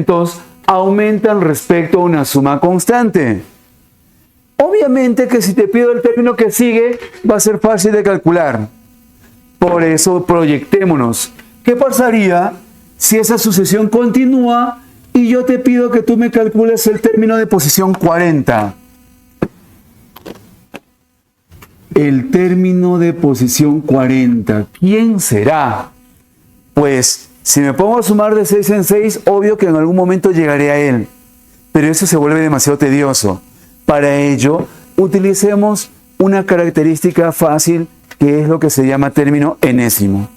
elementos aumentan respecto a una suma constante. Obviamente que si te pido el término que sigue, va a ser fácil de calcular. Por eso proyectémonos. ¿Qué pasaría si esa sucesión continúa y yo te pido que tú me calcules el término de posición 40? El término de posición 40, ¿quién será? Pues, si me pongo a sumar de 6 en 6, obvio que en algún momento llegaré a él. Pero eso se vuelve demasiado tedioso. Para ello, utilicemos una característica fácil que es lo que se llama término enésimo.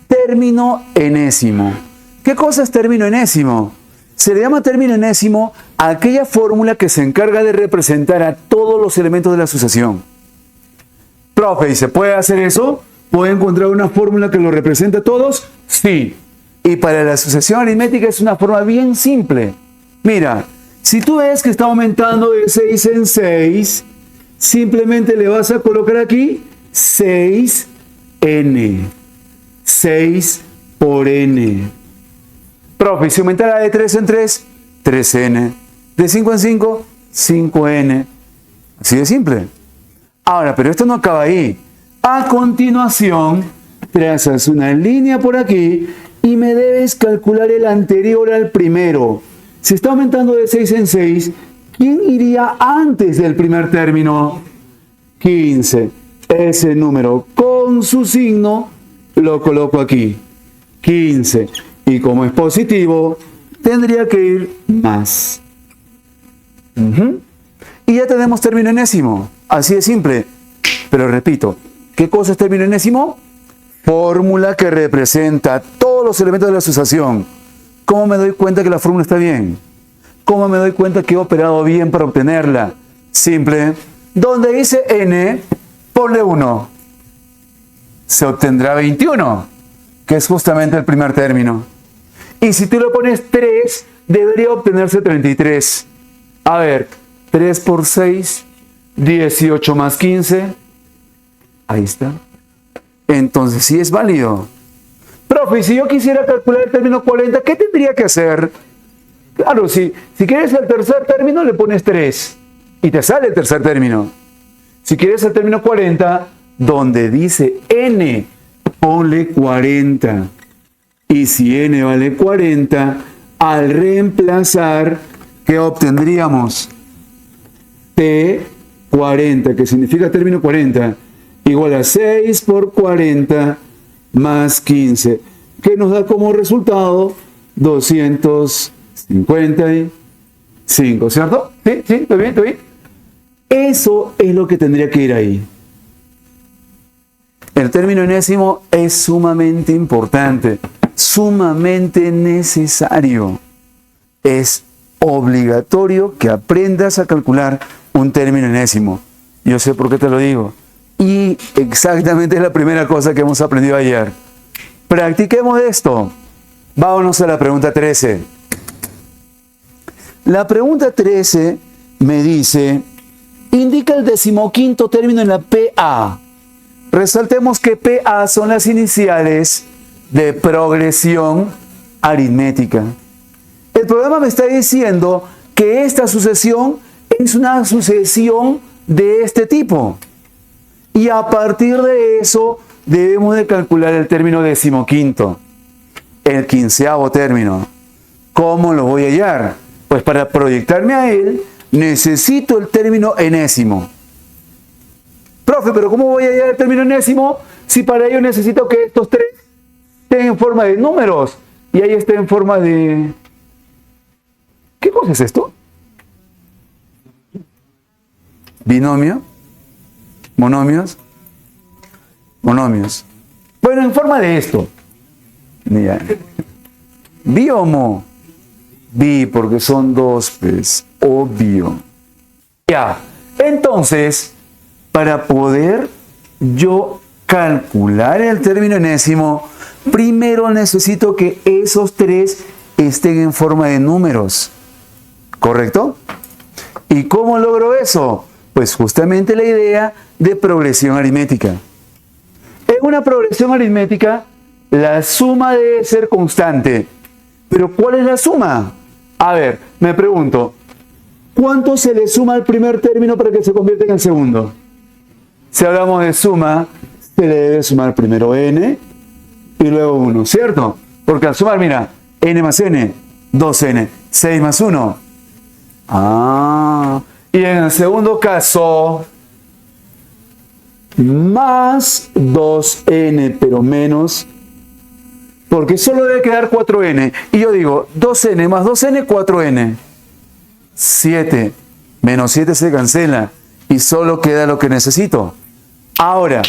Término enésimo. ¿Qué cosa es término enésimo? Se le llama término enésimo a aquella fórmula que se encarga de representar a todos los elementos de la sucesión. Profe, ¿y se puede hacer eso? ¿Puedo encontrar una fórmula que lo represente a todos? Sí. Y para la sucesión aritmética es una forma bien simple. Mira, si tú ves que está aumentando de 6 en 6, simplemente le vas a colocar aquí 6n. 6 por n. Profe, si aumentara de 3 en 3, 3n. De 5 en 5, 5n. Así de simple. Ahora, pero esto no acaba ahí. A continuación, trazas una línea por aquí y me debes calcular el anterior al primero. Si está aumentando de 6 en 6, ¿quién iría antes del primer término? 15. Ese número con su signo lo coloco aquí. 15. Y como es positivo, tendría que ir más. Y ya tenemos término enésimo. Así de simple. Pero repito, ¿qué cosa es término enésimo? Fórmula que representa todos los elementos de la asociación. ¿Cómo me doy cuenta que la fórmula está bien? ¿Cómo me doy cuenta que he operado bien para obtenerla? Simple. Donde dice n, ponle 1. Se obtendrá 21, que es justamente el primer término. Y si tú le pones 3, debería obtenerse 33. A ver, 3 por 6, 18 más 15. Ahí está. Entonces sí es válido. Profe, si yo quisiera calcular el término 40, ¿qué tendría que hacer? Claro, si quieres el tercer término, le pones 3 y te sale el tercer término. Si quieres el término 40, donde dice n, ponle 40. Y si n vale 40, al reemplazar, ¿qué obtendríamos? T40, que significa término 40, igual a 6 por 40 más 15, que nos da como resultado 255, ¿cierto? ¿Sí? ¿Está bien? ¿Está bien? Eso es lo que tendría que ir ahí. El término enésimo es sumamente importante, sumamente necesario. Es obligatorio que aprendas a calcular un término enésimo. Yo sé por qué te lo digo. Y exactamente es la primera cosa que hemos aprendido ayer. Practiquemos esto. Vámonos a la pregunta 13. La pregunta 13 me dice, indica el decimoquinto término en la PA. Resaltemos que PA son las iniciales de progresión aritmética. El programa me está diciendo que esta sucesión es una sucesión de este tipo. Y a partir de eso debemos de calcular el término decimoquinto, el 15º término. ¿Cómo lo voy a hallar? Pues para proyectarme a él necesito el término enésimo. Profe, pero ¿cómo voy a hallar el término enésimo si para ello necesito que estos tres estén en forma de números y ahí esté en forma de... ¿Qué cosa es esto? ¿Binomio? ¿Monomios? Monomios. Bueno, en forma de esto. Mira. ¿Bi o mo? Bi, porque son dos, pues, obvio. Ya, entonces, para poder yo calcular el término enésimo, primero necesito que esos tres estén en forma de números. ¿Correcto? ¿Y cómo logro eso? Pues justamente la idea de progresión aritmética. En una progresión aritmética, la suma debe ser constante. Pero ¿cuál es la suma? A ver, me pregunto, ¿cuánto se le suma al primer término para que se convierta en el segundo? Si hablamos de suma, se le debe sumar primero n y luego 1, ¿cierto? Porque al sumar, mira, n más n, 2n, 6 más 1. Y en el segundo caso, más 2n, pero menos, porque solo debe quedar 4n. Y yo digo, 2n más 2n, 4n. 7 menos 7 se cancela y solo queda lo que necesito. Ahora,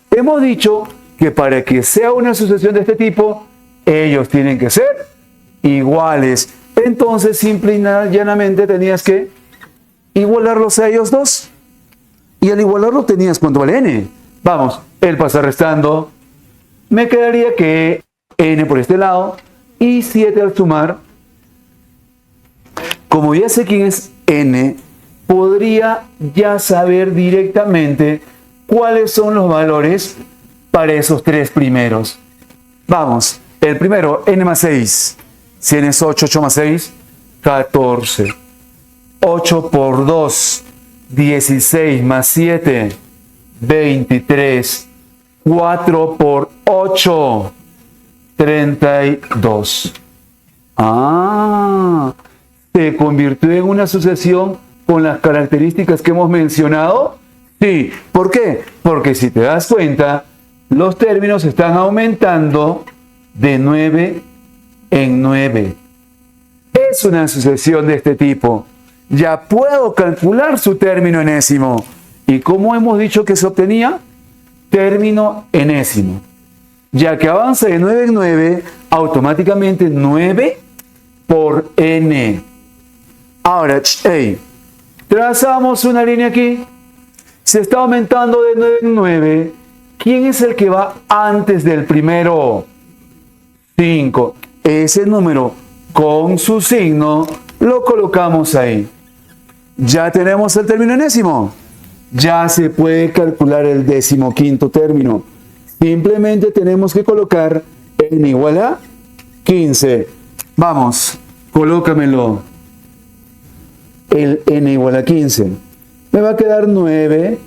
hemos dicho que para que sea una sucesión de este tipo, ellos tienen que ser iguales. Entonces, simple y llanamente tenías que igualarlos a ellos dos. Y al igualarlo tenías, ¿cuánto vale n? Vamos, él pasa restando. Me quedaría que n por este lado y 7 al sumar. Como ya sé quién es n, podría ya saber directamente cuáles son los valores para esos tres primeros. Vamos, el primero, n más 6. Si n es 8, 8 más 6, 14. 8 por 2, 16 más 7, 23. 4 por 8, 32. ¿Se convirtió en una sucesión con las características que hemos mencionado? Sí. ¿Por qué? Porque si te das cuenta, los términos están aumentando de 9 en 9. Es una sucesión de este tipo. Ya puedo calcular su término enésimo. ¿Y cómo hemos dicho que se obtenía? Término enésimo. Ya que avanza de 9 en 9, automáticamente 9 por n. Ahora, trazamos una línea aquí. Se está aumentando de 9 en 9. ¿Quién es el que va antes del primero? 5. Ese número con su signo lo colocamos ahí. Ya tenemos el término enésimo. Ya se puede calcular el 15º término. Simplemente tenemos que colocar n igual a 15. Vamos, colócamelo. El n igual a 15. Me va a quedar 9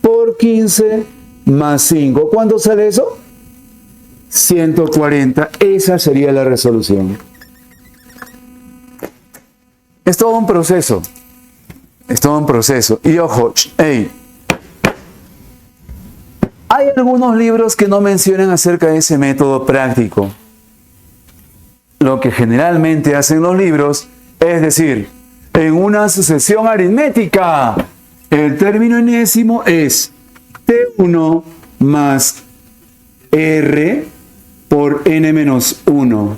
por 15 más 5. ¿Cuánto sale eso? 140. Esa sería la resolución. Es todo un proceso. Es todo un proceso. Y ojo, hay algunos libros que no mencionan acerca de ese método práctico. Lo que generalmente hacen los libros es decir, en una sucesión aritmética, el término enésimo es T1 más R por n menos 1.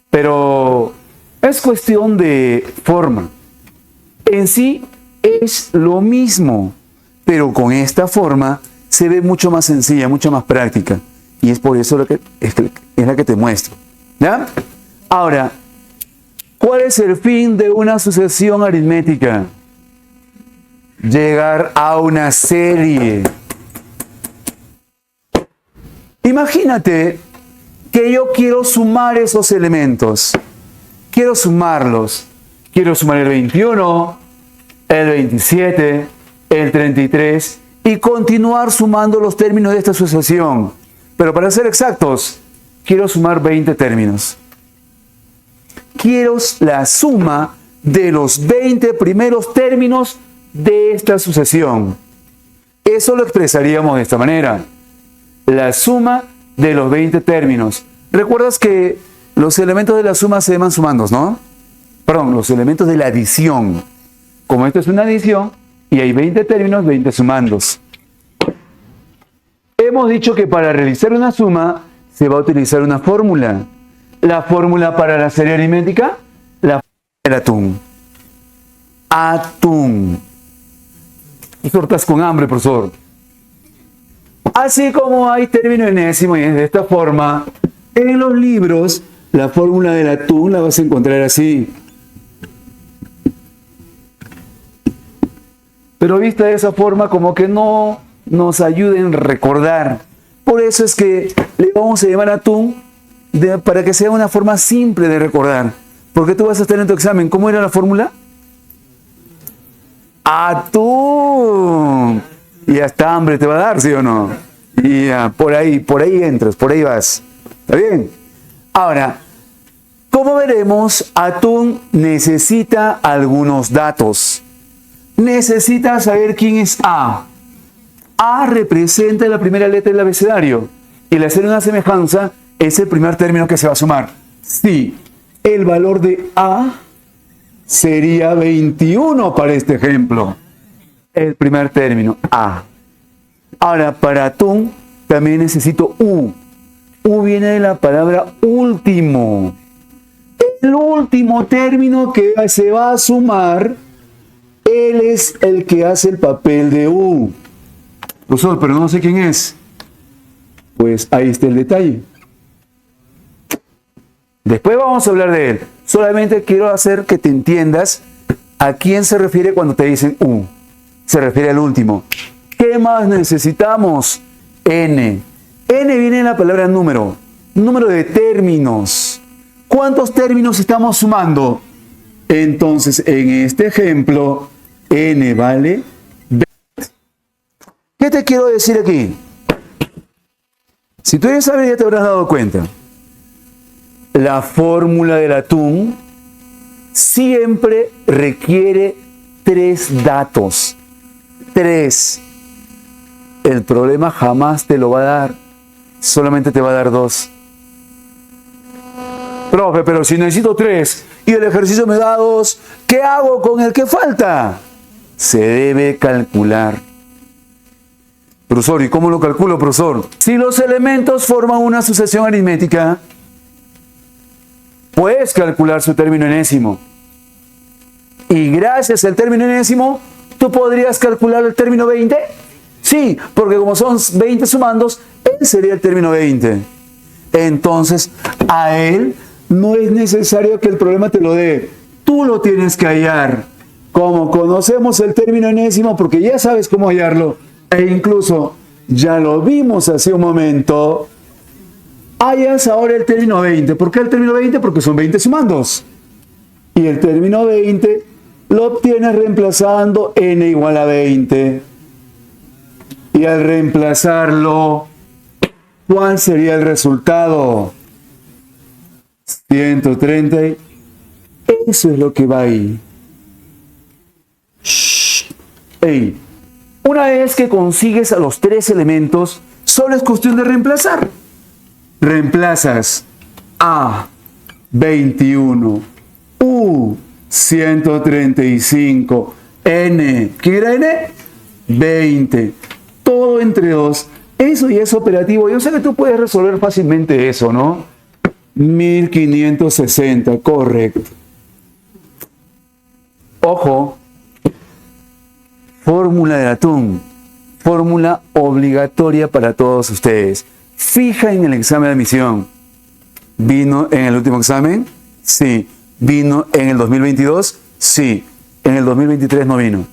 Pero es cuestión de forma. En sí es lo mismo, pero con esta forma se ve mucho más sencilla, mucho más práctica. Y es por eso es la que te muestro. ¿Ya? Ahora, ¿cuál es el fin de una sucesión aritmética? Llegar a una serie. Imagínate que yo quiero sumar esos elementos. Quiero sumarlos. Quiero sumar el 21, el 27, el 33 y continuar sumando los términos de esta sucesión. Pero para ser exactos, quiero sumar 20 términos. Quiero la suma de los 20 primeros términos de esta sucesión. Eso lo expresaríamos de esta manera. La suma de los 20 términos. ¿Recuerdas que los elementos de la suma se llaman sumandos, no? Perdón, los elementos de la adición. Como esto es una adición y hay 20 términos, 20 sumandos. Hemos dicho que para realizar una suma se va a utilizar una fórmula. La fórmula para la serie aritmética, la fórmula del atún. Atún. Profesor, estás con hambre, profesor. Así como hay término enésimo y es de esta forma, en los libros la fórmula del atún la vas a encontrar así. Pero vista de esa forma como que no nos ayuden a recordar. Por eso es que le vamos a llamar atún para que sea una forma simple de recordar. Porque tú vas a estar en tu examen. ¿Cómo era la fórmula? Atún. Y hasta hambre te va a dar, ¿sí o no? Y por ahí entras, por ahí vas. ¿Está bien? Ahora, como veremos, atún necesita algunos datos. Necesita saber quién es A. A representa la primera letra del abecedario. Y al hacer una semejanza, es el primer término que se va a sumar. Sí, el valor de A sería 21 para este ejemplo. El primer término, A. Ahora, para atún, también necesito U. U viene de la palabra último. El último término que se va a sumar, él es el que hace el papel de U. Profesor, pero no sé quién es. Pues ahí está el detalle. Después vamos a hablar de él. Solamente quiero hacer que te entiendas a quién se refiere cuando te dicen U. Se refiere al último. ¿Qué más necesitamos? N. N viene de la palabra número. Número de términos. ¿Cuántos términos estamos sumando? Entonces, en este ejemplo, N vale 20. ¿Qué te quiero decir aquí? Si tú ya sabes, ya te habrás dado cuenta. La fórmula del atún siempre requiere 3 datos. 3. El problema jamás te lo va a dar. Solamente te va a dar 2. Profe, pero si necesito 3 y el ejercicio me da 2, ¿qué hago con el que falta? Se debe calcular. Profesor, ¿y cómo lo calculo, profesor? Si los elementos forman una sucesión aritmética, puedes calcular su término enésimo. Y gracias al término enésimo, ¿tú podrías calcular el término 20? Sí, porque como son 20 sumandos, él sería el término 20. Entonces, a él no es necesario que el problema te lo dé. Tú lo tienes que hallar. Como conocemos el término enésimo, porque ya sabes cómo hallarlo, e incluso ya lo vimos hace un momento, hallas ahora el término 20. ¿Por qué el término 20? Porque son 20 sumandos. Y el término 20 lo obtienes reemplazando n igual a 20. Y al reemplazarlo, ¿cuál sería el resultado? 130. Eso es lo que va ahí. Ey. Una vez que consigues a los 3 elementos, solo es cuestión de reemplazar. Reemplazas A, 21, U, 135, N, ¿qué era N? 20. Todo entre 2. Eso ya es operativo. Yo sé que tú puedes resolver fácilmente eso, ¿no? 1560, correcto. Ojo. Fórmula del atún, fórmula obligatoria para todos ustedes. Fija en el examen de admisión. ¿Vino en el último examen? Sí. ¿Vino en el 2022? Sí. En el 2023 no vino,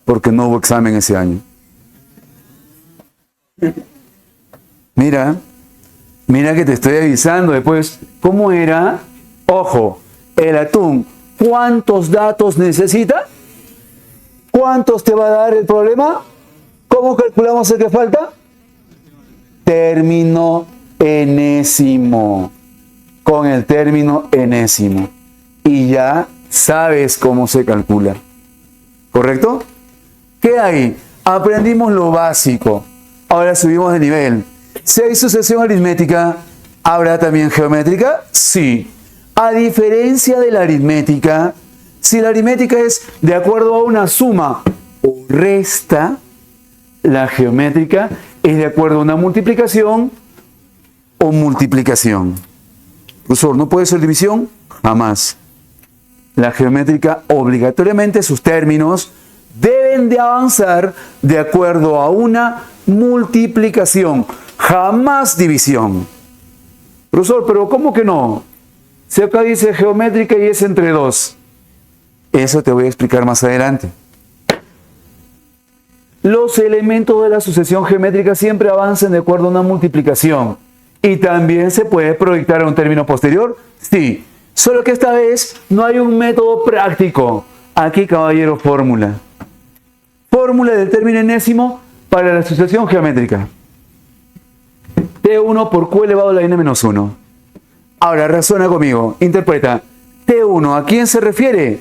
porque no hubo examen ese año. Mira que te estoy avisando después. ¿Cómo era? Ojo, el atún, ¿cuántos datos necesita? ¿Cuántos te va a dar el problema? ¿Cómo calculamos el que falta? Término enésimo. Con el término enésimo. Y ya sabes cómo se calcula. ¿Correcto? ¿Qué hay? Aprendimos lo básico. Ahora subimos de nivel. Si hay sucesión aritmética, ¿habrá también geométrica? Sí. A diferencia de la aritmética, si la aritmética es de acuerdo a una suma o resta, la geométrica es de acuerdo a una multiplicación o multiplicación. Profesor, ¿no puede ser división? Jamás. La geométrica obligatoriamente sus términos deben de avanzar de acuerdo a una multiplicación, jamás división. Profesor, pero ¿cómo que no? Si acá dice geométrica y es entre 2. Eso te voy a explicar más adelante. Los elementos de la sucesión geométrica siempre avanzan de acuerdo a una multiplicación. ¿Y también se puede proyectar a un término posterior? Sí. Solo que esta vez no hay un método práctico. Aquí, caballero, fórmula. Fórmula del término enésimo para la sucesión geométrica. T1 por Q elevado a la n menos 1. Ahora, razona conmigo. Interpreta. T1, ¿a quién se refiere?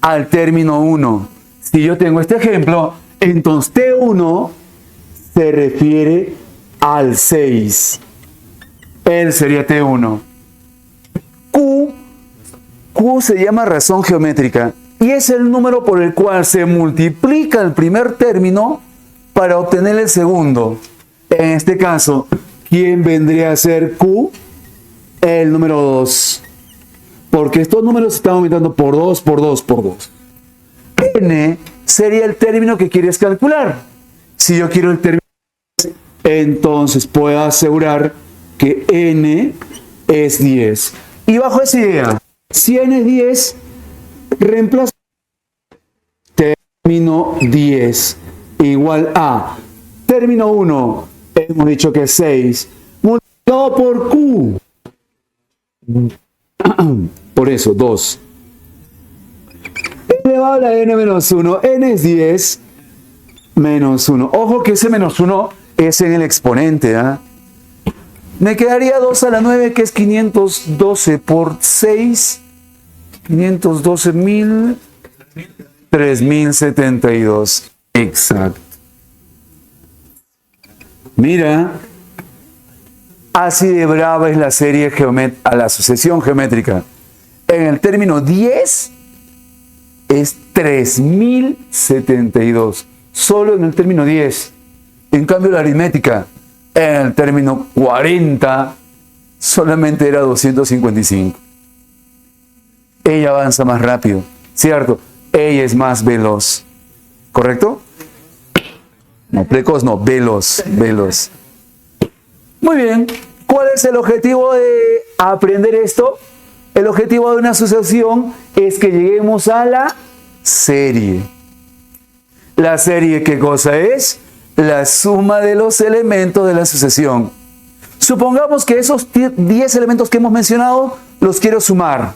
Al término 1. Si yo tengo este ejemplo, entonces T1 se refiere al 6. Él sería T1. Q se llama razón geométrica y es el número por el cual se multiplica el primer término para obtener el segundo. En este caso, ¿quién vendría a ser Q? El número 2. Porque estos números se están aumentando por 2, por 2, por 2. N sería el término que quieres calcular. Si yo quiero el término, entonces puedo asegurar que N es 10. Y bajo esa idea, si N es 10, reemplazo término 10 igual a término 1, hemos dicho que es 6, multiplicado por Q. Por eso, 2. Elevado a la n menos 1, n es 10 menos 1. Ojo que ese menos 1 es en el exponente, ¿ah? Me quedaría 2 a la 9, que es 512 por 6. 512.000. 3072. Exacto. Mira, así de brava es la serie a la sucesión geométrica. En el término 10 es 3072. Solo en el término 10. En cambio, la aritmética, en el término 40, solamente era 255. Ella avanza más rápido, ¿cierto? Ella es más veloz. ¿Correcto? No, precoz no, veloz, veloz. Muy bien. ¿Cuál es el objetivo de aprender esto? El objetivo de una sucesión es que lleguemos a la serie. ¿La serie qué cosa es? La suma de los elementos de la sucesión. Supongamos que esos 10 elementos que hemos mencionado los quiero sumar.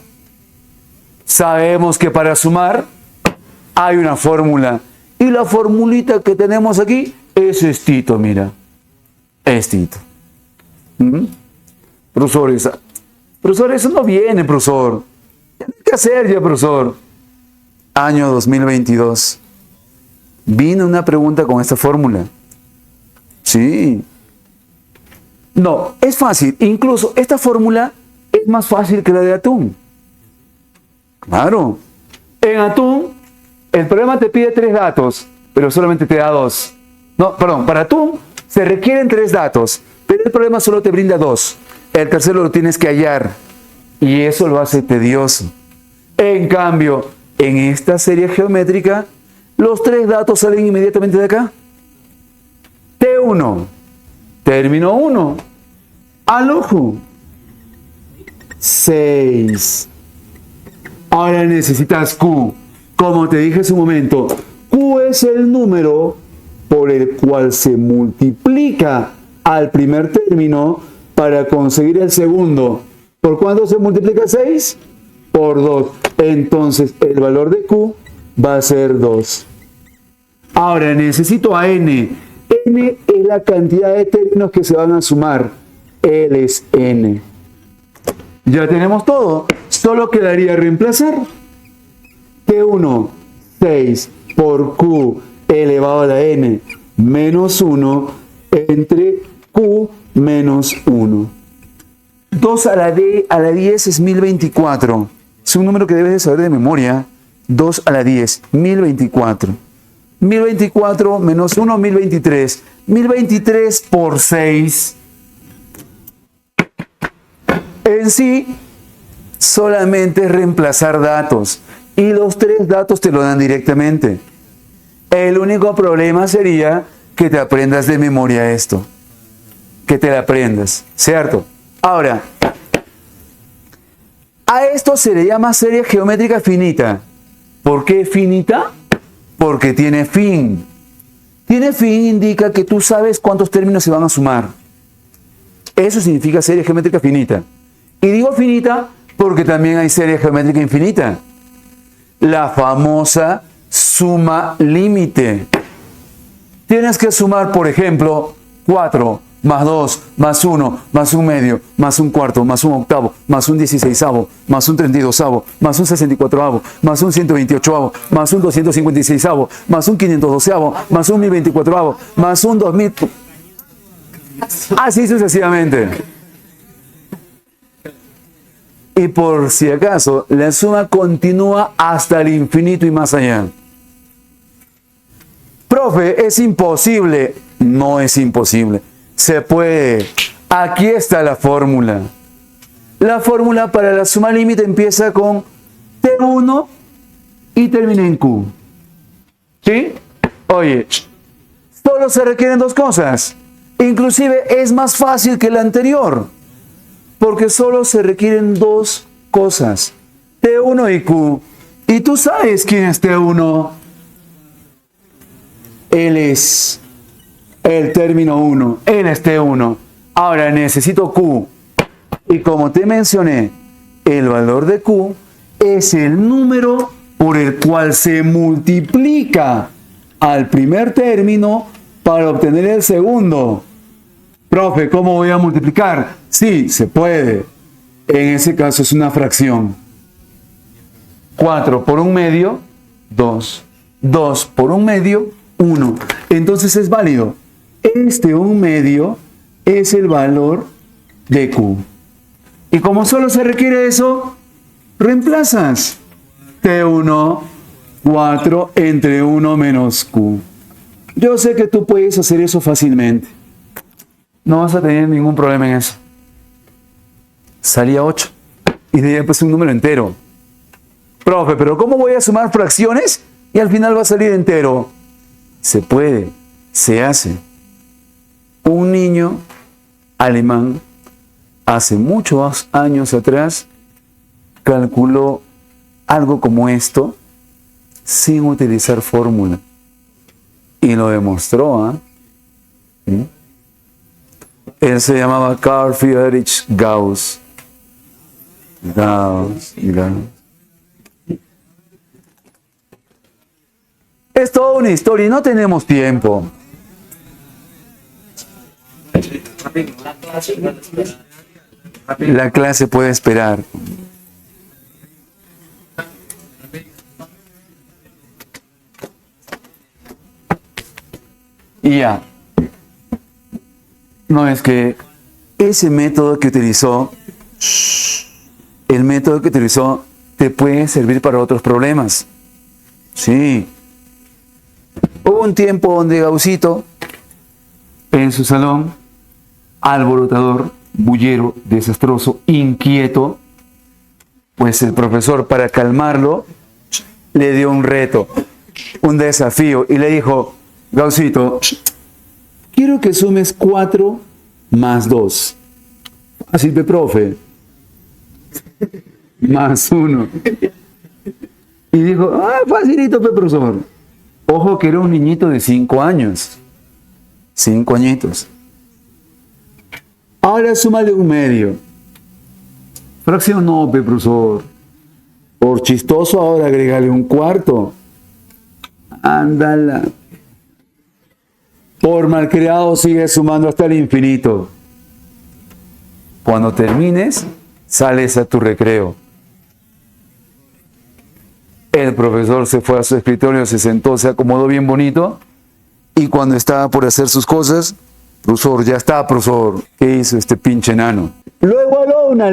Sabemos que para sumar hay una fórmula. Y la formulita que tenemos aquí es estito, mira. Estito. Profesor, eso no viene, profesor. ¿Qué hay que hacer ya, profesor? Año 2022. Vino una pregunta con esta fórmula. Sí. No, es fácil. Incluso esta fórmula es más fácil que la de atún. Claro. En atún, el programa te pide 3 datos, pero solamente te da 2. No, perdón, para atún se requieren 3 datos, pero el programa solo te brinda 2. El tercero lo tienes que hallar. Y eso lo hace tedioso. En cambio, en esta serie geométrica, los 3 datos salen inmediatamente de acá. T1, término 1, al ojo, 6. Ahora necesitas Q. Como te dije hace un momento, Q es el número por el cual se multiplica al primer término para conseguir el segundo. ¿Por cuánto se multiplica 6? Por 2. Entonces el valor de Q va a ser 2. Ahora necesito a N. N es la cantidad de términos que se van a sumar. L es N. Ya tenemos todo. Solo quedaría reemplazar. T1, 6 por Q elevado a la N menos 1 entre Q menos 1. 2 a la 10 es 1024. Es un número que debes de saber de memoria. 2 a la 10, 1024. 1024 menos 1, 1023. 1023 por 6. En sí, solamente es reemplazar datos. Y los 3 datos te lo dan directamente. El único problema sería que te aprendas de memoria esto. Que te la aprendas, ¿cierto? Ahora, a esto se le llama serie geométrica finita. ¿Por qué finita? Porque tiene fin. Tiene fin indica que tú sabes cuántos términos se van a sumar. Eso significa serie geométrica finita. Y digo finita porque también hay serie geométrica infinita. La famosa suma límite. Tienes que sumar, por ejemplo, 4 más 2 más 1 más 1 medio más 1 cuarto más 1 octavo más 1 16avo más 1 32avo más 1 64avo más 1 128avo más 1 256avo más 1 512avo más 1 1024avo más 1 2000. Así sucesivamente. Y por si acaso, la suma continúa hasta el infinito y más allá. Profe, ¿es imposible? No es imposible. Se puede. Aquí está la fórmula. La fórmula para la suma límite empieza con T1 y termina en Q. ¿Sí? Oye, solo se requieren dos cosas. Inclusive es más fácil que la anterior. Porque solo se requieren dos cosas. T1 y Q. ¿Y tú sabes quién es T1? Él es el término 1. Él es T1. Ahora necesito Q. Y como te mencioné, el valor de Q es el número por el cual se multiplica al primer término para obtener el segundo. Profe, ¿cómo voy a multiplicar? Sí, se puede. En ese caso es una fracción. 4 por 1 medio, 2. 2 por 1 medio, 1. Entonces es válido. Este 1 medio es el valor de Q. Y como solo se requiere eso, reemplazas. T1, 4 entre 1 menos Q. Yo sé que tú puedes hacer eso fácilmente. No vas a tener ningún problema en eso. Salía 8. Y de ahí pues un número entero. Profe, ¿pero cómo voy a sumar fracciones? Y al final va a salir entero. Se puede, se hace. Un niño alemán, hace muchos años atrás, calculó algo como esto, sin utilizar fórmula. Y lo demostró, ¿ah? ¿Sí? Él se llamaba Carl Friedrich Gauss. Gauss. Es toda una historia y no tenemos tiempo. La clase puede esperar. Y ya. No, es que ese método que utilizó, te puede servir para otros problemas. Sí. Hubo un tiempo donde Gaussito, en su salón, alborotador, bullero, desastroso, inquieto, pues el profesor, para calmarlo, le dio un reto, un desafío, y le dijo: Gaussito, quiero que sumes 4 más 2. Así, profe. Más 1. Y dijo: facilito, profesor. Ojo que era un niñito de 5 años. 5 añitos. Ahora súmale 1 medio. Fracción no, profesor. Por chistoso ahora agrégale 1 cuarto. Ándala. Por malcriado sigue sumando hasta el infinito. Cuando termines, sales a tu recreo. El profesor se fue a su escritorio, se sentó, se acomodó bien bonito. Y cuando estaba por hacer sus cosas, profesor, ya está, profesor. ¿Qué hizo este pinche enano? Luego habló a una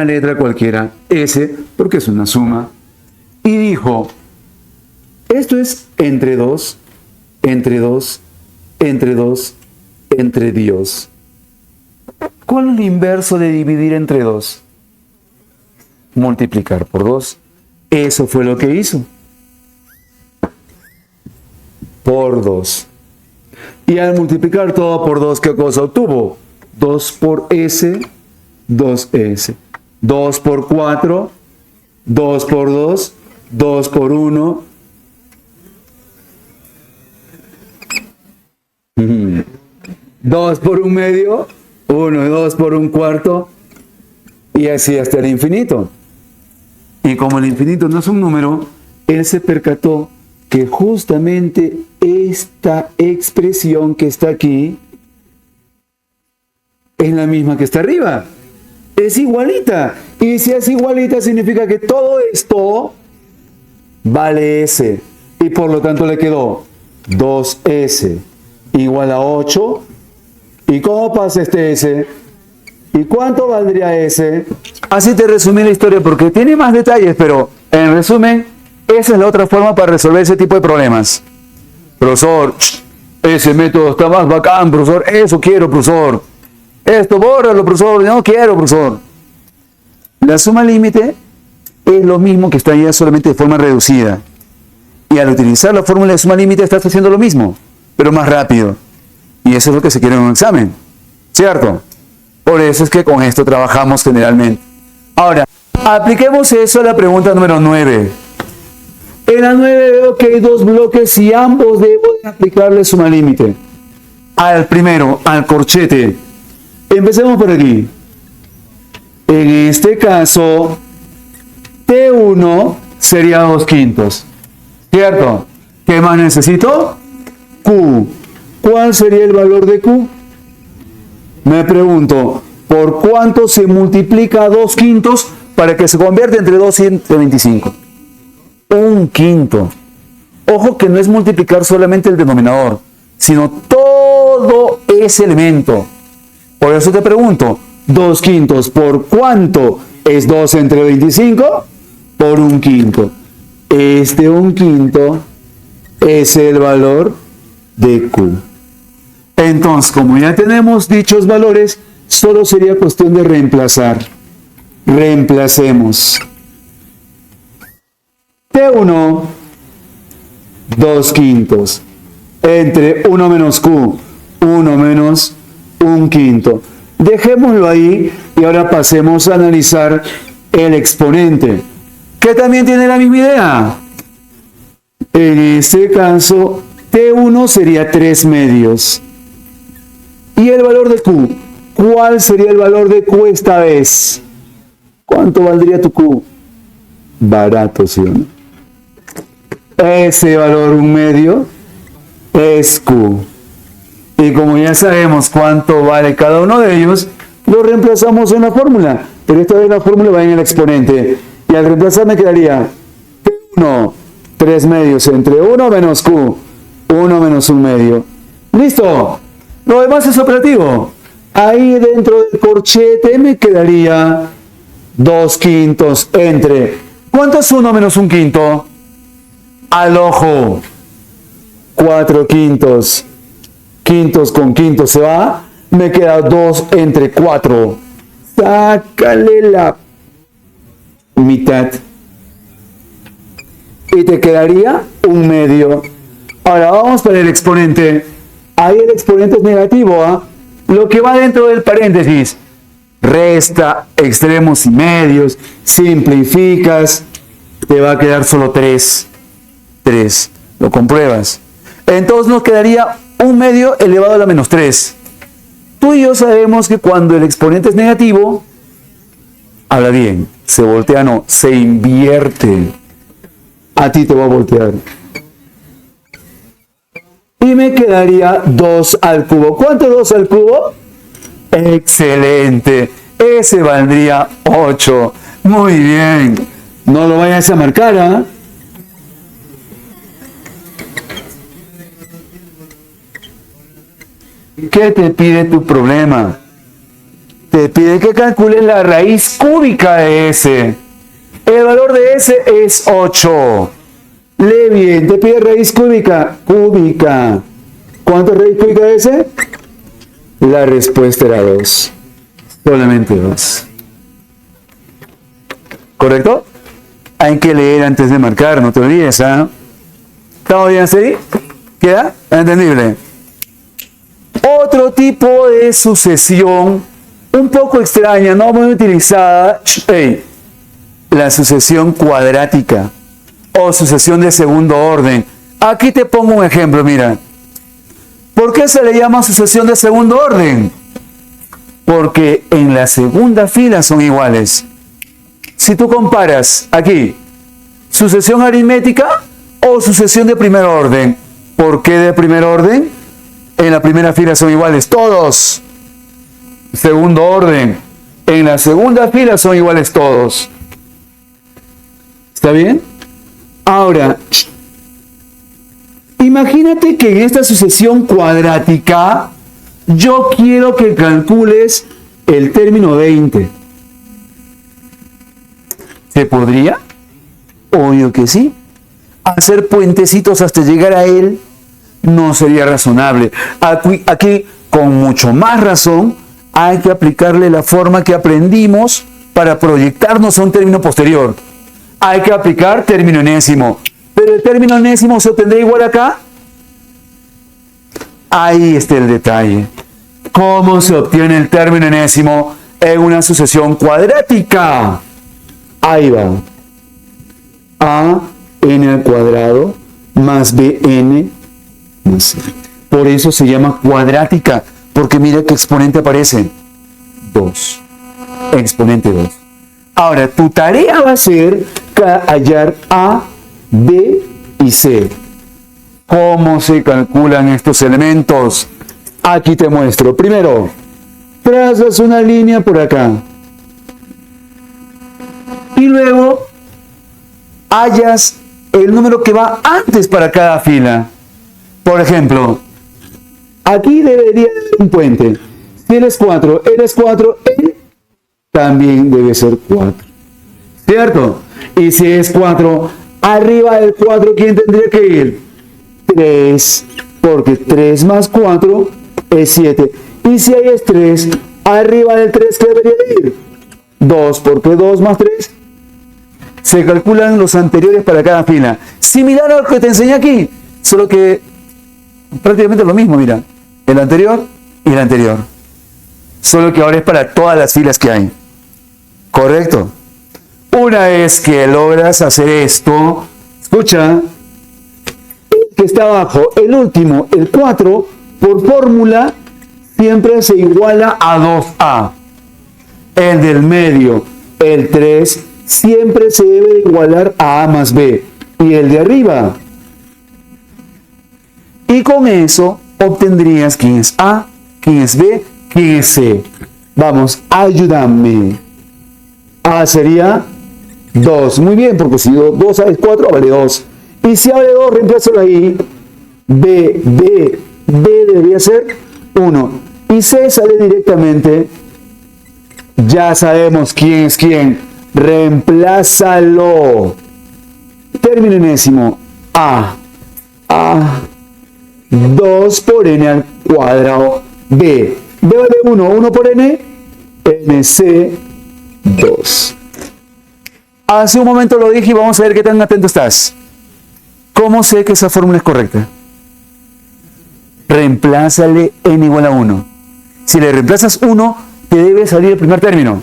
letra cualquiera, S, porque es una suma. Y dijo: esto es entre 2, entre 2, entre 2, entre Dios. ¿Cuál es el inverso de dividir entre 2? Multiplicar por 2. Eso fue lo que hizo. Por 2. Y al multiplicar todo por 2, ¿qué cosa obtuvo? 2 por S, 2S. 2 por 4, 2 por 2, 2 por 1. 2 por un medio, 1 y 2 por un cuarto, y así hasta el infinito. Y como el infinito no es un número, él se percató que justamente esta expresión que está aquí es la misma que está arriba. Es igualita. Y si es igualita significa que todo esto vale S. Y por lo tanto le quedó 2S igual a 8. ¿Y cómo pasa este S? ¿Y cuánto valdría S? Así te resumí la historia porque tiene más detalles, pero en resumen, esa es la otra forma para resolver ese tipo de problemas. Profesor, ese método está más bacán, profesor. Eso quiero, profesor. Esto, bórralo, profesor. No quiero, profesor. La suma límite es lo mismo que está ya solamente de forma reducida. Y al utilizar la fórmula de suma límite estás haciendo lo mismo, pero más rápido. Y eso es lo que se quiere en un examen, ¿cierto? Por eso es que con esto trabajamos generalmente. Ahora, apliquemos eso a la pregunta número 9. En la 9 veo que hay dos bloques y ambos debo de aplicarle suma límite. Al primero, al corchete. Empecemos por aquí. En este caso, T1 sería 2/5. ¿Cierto? ¿Qué más necesito? Q. ¿Cuál sería el valor de Q? Me pregunto, ¿por cuánto se multiplica 2/5 para que se convierta entre 2 y entre 25? 1/5. Ojo que no es multiplicar solamente el denominador, sino todo ese elemento. Por eso te pregunto, 2/5, ¿por cuánto es 2 entre 25? Por 1/5. Este 1/5 es el valor de Q. Entonces, como ya tenemos dichos valores, solo sería cuestión de reemplazar. Reemplacemos. T1, 2/5. Entre 1 menos Q, 1 menos 1/5. Dejémoslo ahí y ahora pasemos a analizar el exponente, que también tiene la misma idea. En este caso, T1 sería 3 medios. ¿Y el valor de Q? ¿Cuál sería el valor de Q esta vez? ¿Cuánto valdría tu Q? Barato, ¿sí o no? Ese valor 1 medio es Q. Y como ya sabemos cuánto vale cada uno de ellos, lo reemplazamos en la fórmula. Pero esta vez la fórmula va en el exponente. Y al reemplazar me quedaría T1, 3 medios entre 1 menos Q, 1 menos 1 medio. ¡Listo! Lo demás es operativo. Ahí dentro del corchete me quedaría 2/5 entre... ¿Cuánto es 1 menos 1/5? Al ojo. 4/5. Quintos con quintos se va. Me queda 2 entre 4. Sácale la mitad. Y te quedaría 1 medio. Ahora vamos para el exponente. Ahí el exponente es negativo, ¿ah? Lo que va dentro del paréntesis. Resta extremos y medios. Simplificas. Te va a quedar solo 3. 3. Lo compruebas. Entonces nos quedaría 1 medio elevado a la menos 3. Tú y yo sabemos que cuando el exponente es negativo, habla bien, se voltea, no, se invierte. A ti te va a voltear. Y me quedaría 2 al cubo. ¿Cuánto es 2 al cubo? Excelente. Ese valdría 8. Muy bien. No lo vayas a marcar, ¿ah? ¿Qué te pide tu problema? Te pide que calcules la raíz cúbica de S. El valor de S es 8. Lee bien, te pide raíz cúbica. Cúbica. ¿Cuánto es raíz cúbica de S? La respuesta era 2. Solamente 2. ¿Correcto? Hay que leer antes de marcar, no te olvides, ¿ah? ¿Estamos bien así? ¿Queda? ¿Entendible? Otro tipo de sucesión un poco extraña, no muy utilizada, la sucesión cuadrática o sucesión de segundo orden. Aquí te pongo un ejemplo, mira. ¿Por qué se le llama sucesión de segundo orden? Porque en la segunda fila son iguales. Si tú comparas aquí, sucesión aritmética o sucesión de primer orden. ¿Por qué de primer orden? En la primera fila son iguales todos. Segundo orden. En la segunda fila son iguales todos. ¿Está bien? Ahora, imagínate que en esta sucesión cuadrática yo quiero que calcules el término 20. ¿Se podría? Obvio que sí. Hacer puentecitos hasta llegar a él no sería razonable. Aquí, con mucho más razón, hay que aplicarle la forma que aprendimos para proyectarnos a un término posterior. Hay que aplicar término enésimo. Pero el término enésimo se obtendrá igual acá. Ahí está el detalle. ¿Cómo se obtiene el término enésimo en una sucesión cuadrática? Ahí va. A n al cuadrado más bn más c. Por eso se llama cuadrática, porque mira qué exponente aparece. 2. Exponente 2. Ahora, tu tarea va a ser hallar A, B y C. ¿Cómo se calculan estos elementos? Aquí te muestro. Primero, trazas una línea por acá. Y luego, hallas el número que va antes para cada fila. Por ejemplo, aquí debería haber un puente. Si él es 4, él también debe ser 4. ¿Cierto? Y si es 4, arriba del 4, ¿quién tendría que ir? 3, porque 3 más 4 es 7. Y si ahí es 3, arriba del 3, ¿qué debería ir? 2, porque 2 más 3. Se calculan los anteriores para cada fila. Similar a lo que te enseñé aquí, solo que prácticamente lo mismo, mira. El anterior y el anterior. Solo que ahora es para todas las filas que hay. ¿Correcto? Una vez que logras hacer esto, escucha, el que está abajo, el último, el 4, por fórmula, siempre se iguala a 2a. El del medio, el 3, siempre se debe igualar a a más b. Y el de arriba. Y con eso obtendrías quién es a, quién es b, quién es c. Vamos, ayúdame. A sería 2. Muy bien, porque si 2 es 4, vale 2. Y si vale 2, reemplázalo ahí. B debería ser 1. Y C sale directamente. Ya sabemos quién es quién. Reemplázalo. Término enésimo. A. 2 por n al cuadrado. B vale 1. 1 por n. NC 2. Hace un momento lo dije y vamos a ver qué tan atento estás. ¿Cómo sé que esa fórmula es correcta? Reemplázale n igual a 1. Si le reemplazas 1, te debe salir el primer término.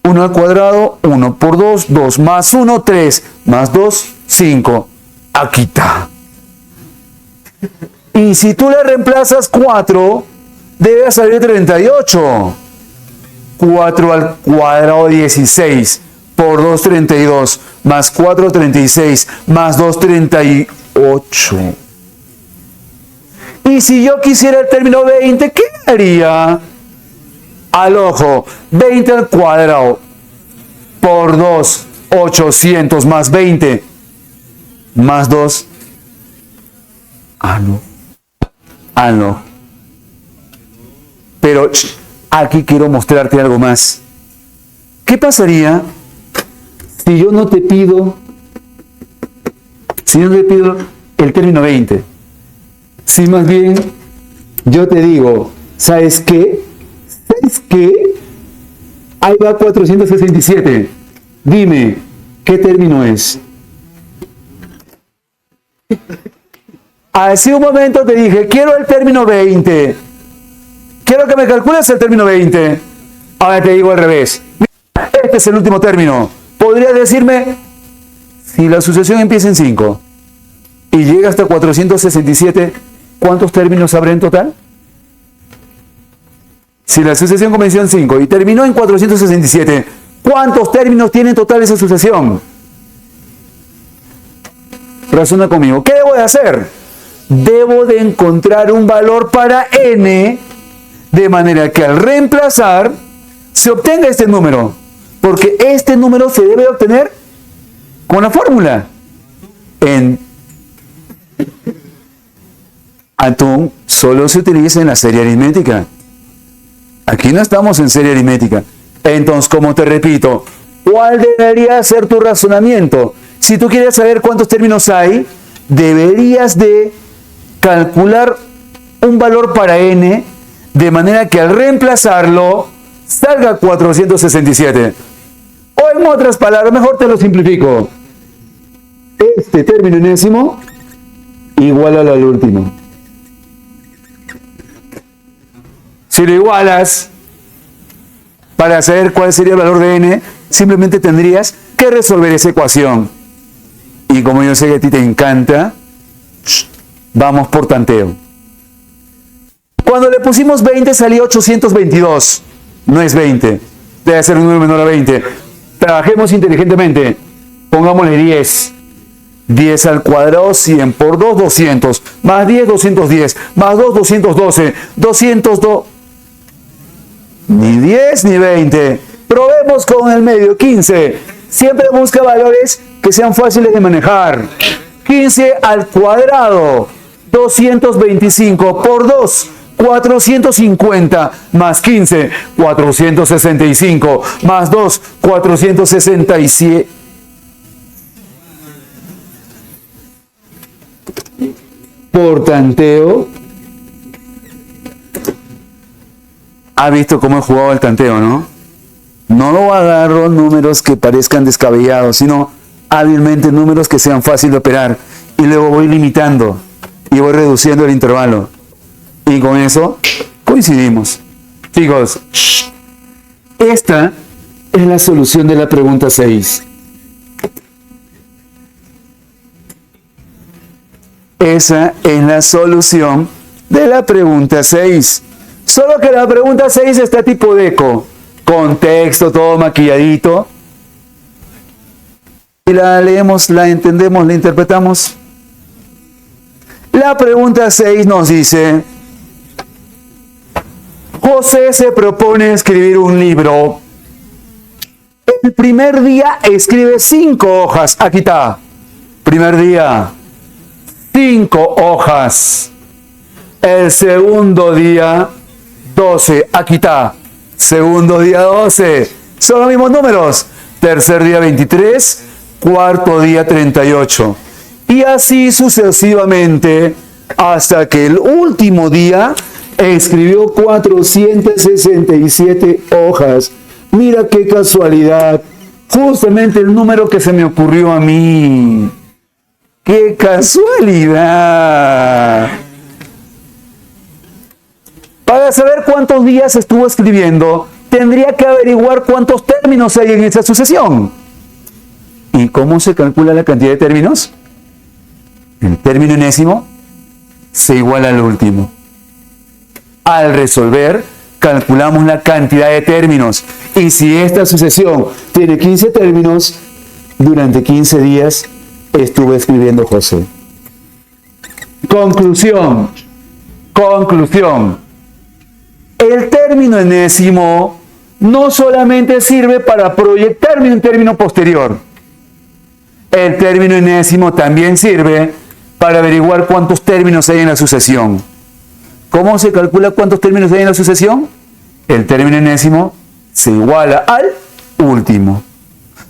1 al cuadrado, 1 por 2, 2 más 1, 3, más 2, 5. Aquí está. Y si tú le reemplazas 4, debe salir 38. 4 al cuadrado, 16. Por 2, 32. Más 4, 36. Más 2, 38. Y si yo quisiera el término 20, ¿qué haría? Al ojo, 20 al cuadrado. Por 2, 800 más 20. Más 2. No. Pero aquí quiero mostrarte algo más. ¿Qué pasaría si yo no te pido el término 20? Si más bien yo te digo, ¿sabes qué? Ahí va 467. Dime, ¿qué término es? Hace un momento te dije, quiero el término 20. Quiero que me calcules el término 20. Ahora te digo al revés. Mira, este es el último término. ¿Podrías decirme, si la sucesión empieza en 5 y llega hasta 467, ¿cuántos términos habrá en total? Si la sucesión comenzó en 5 y terminó en 467, ¿cuántos términos tiene en total esa sucesión? Razona conmigo. ¿Qué debo de hacer? Debo de encontrar un valor para n, de manera que al reemplazar se obtenga este número. Porque este número se debe obtener con la fórmula. En Atom solo se utiliza en la serie aritmética. Aquí no estamos en serie aritmética. Entonces, como te repito, ¿cuál debería ser tu razonamiento? Si tú quieres saber cuántos términos hay, deberías de calcular un valor para n, de manera que al reemplazarlo salga 467. O en otras palabras, mejor te lo simplifico. Este término enésimo igual al último. Si lo igualas, para saber cuál sería el valor de n, simplemente tendrías que resolver esa ecuación. Y como yo sé que a ti te encanta, vamos por tanteo. Cuando le pusimos 20 salía 822. No es 20. Debe ser un número menor a 20. Trabajemos inteligentemente. Pongámosle 10. 10 al cuadrado, 100 por 2, 200. Más 10, 210. Más 2, 212. 202. Ni 10 ni 20. Probemos con el medio, 15. Siempre busca valores que sean fáciles de manejar. 15 al cuadrado, 225 por 2, 450, más 15, 465, más 2, 467. Por tanteo. Ha visto cómo he jugado el tanteo, ¿no? No agarro números que parezcan descabellados, sino hábilmente números que sean fáciles de operar. Y luego voy limitando y voy reduciendo el intervalo. Y con eso coincidimos. Chicos, esta es la solución de la pregunta 6. Esa es la solución de la pregunta 6. Solo que la pregunta 6 está tipo deco. Contexto, todo maquilladito. Y la leemos, la entendemos, la interpretamos. La pregunta 6 nos dice: José se propone escribir un libro. El primer día escribe 5 hojas. Aquí está. Primer día, 5 hojas. El segundo día, 12. Aquí está. Segundo día, 12. Son los mismos números. Tercer día, 23. Cuarto día, 38. Y así sucesivamente hasta que el último día escribió 467 hojas. Mira qué casualidad. Justamente el número que se me ocurrió a mí. ¡Qué casualidad! Para saber cuántos días estuvo escribiendo, tendría que averiguar cuántos términos hay en esa sucesión. ¿Y cómo se calcula la cantidad de términos? El término enésimo se iguala al último. Al resolver, calculamos la cantidad de términos. Y si esta sucesión tiene 15 términos, durante 15 días estuvo escribiendo José. Conclusión. El término enésimo no solamente sirve para proyectarme un término posterior. El término enésimo también sirve para averiguar cuántos términos hay en la sucesión. ¿Cómo se calcula cuántos términos hay en la sucesión? El término enésimo se iguala al último.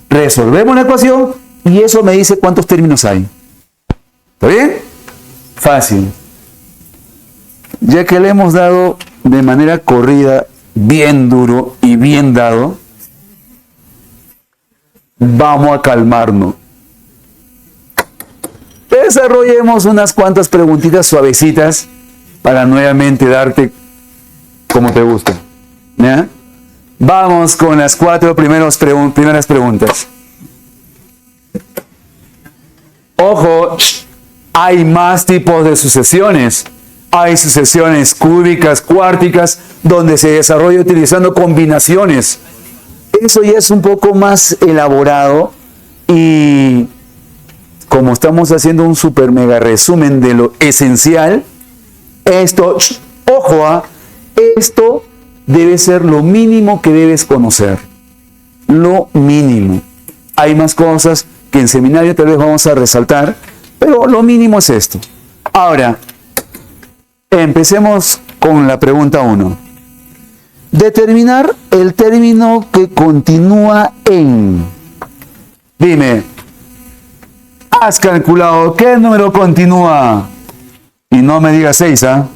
Resolvemos la ecuación y eso me dice cuántos términos hay. ¿Está bien? Fácil. Ya que le hemos dado de manera corrida, bien duro y bien dado, vamos a calmarnos. Desarrollemos unas cuantas preguntitas suavecitas para nuevamente darte como te gusta. ¿Ya? Vamos con las 4 primeras preguntas. Ojo, hay más tipos de sucesiones. Hay sucesiones cúbicas, cuárticas, donde se desarrolla utilizando combinaciones. Eso ya es un poco más elaborado y como estamos haciendo un super mega resumen de lo esencial, esto, ojo, esto debe ser lo mínimo que debes conocer. Lo mínimo. Hay más cosas que en seminario tal vez vamos a resaltar, pero lo mínimo es esto. Ahora, empecemos con la pregunta 1. Determinar el término que continúa en. Dime, ¿has calculado qué número continúa? Y no me digas 6, ¿ah?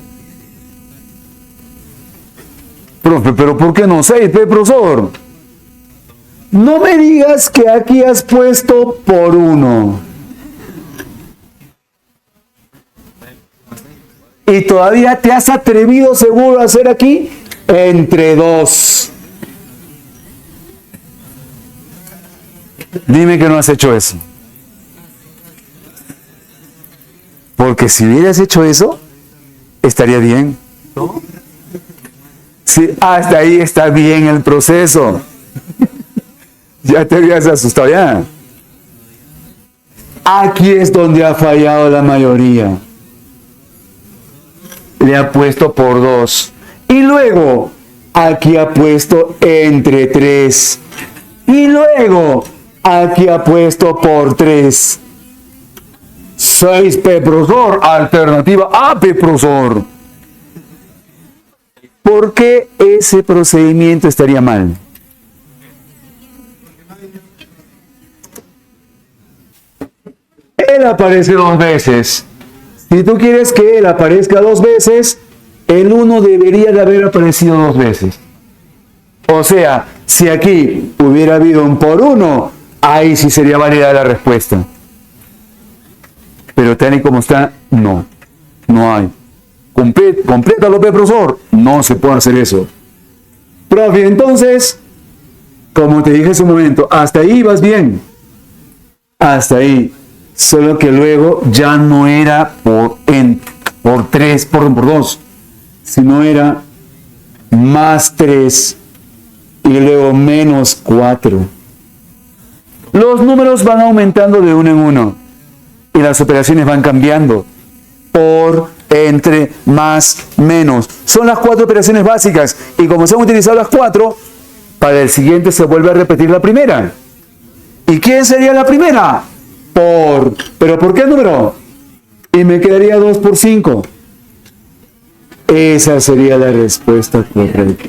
Profe, ¿pero por qué no 6, profesor? No me digas que aquí has puesto por 1. Y todavía te has atrevido seguro a hacer aquí entre 2. Dime que no has hecho eso. Porque si hubieras hecho eso, estaría bien. ¿No? Sí, hasta ahí está bien el proceso. Ya te habías asustado ya. Aquí es donde ha fallado la mayoría. Le ha puesto por 2. Y luego, aquí ha puesto entre 3. Y luego, aquí ha puesto por 3. 6, profesor. Alternativa A, profesor. ¿Por qué ese procedimiento estaría mal? Él aparece 2 veces. Si tú quieres que él aparezca 2 veces, el 1 debería de haber aparecido 2 veces. O sea, si aquí hubiera habido un por 1, ahí sí sería válida la respuesta. Pero tal y como está, no. No hay. Complétalo, profesor. No se puede hacer eso. Profe, entonces, como te dije hace un momento, hasta ahí vas bien. Hasta ahí. Solo que luego ya no era por 3, por 2, sino era más 3 y luego menos 4. Los números van aumentando de 1 en 1 y las operaciones van cambiando. Por, entre, más, menos. Son las 4 operaciones básicas y como se han utilizado las 4, para el siguiente se vuelve a repetir la primera. ¿Y quién sería la primera? Por. ¿Pero por qué número? Y me quedaría 2 por 5. Esa sería la respuesta correcta.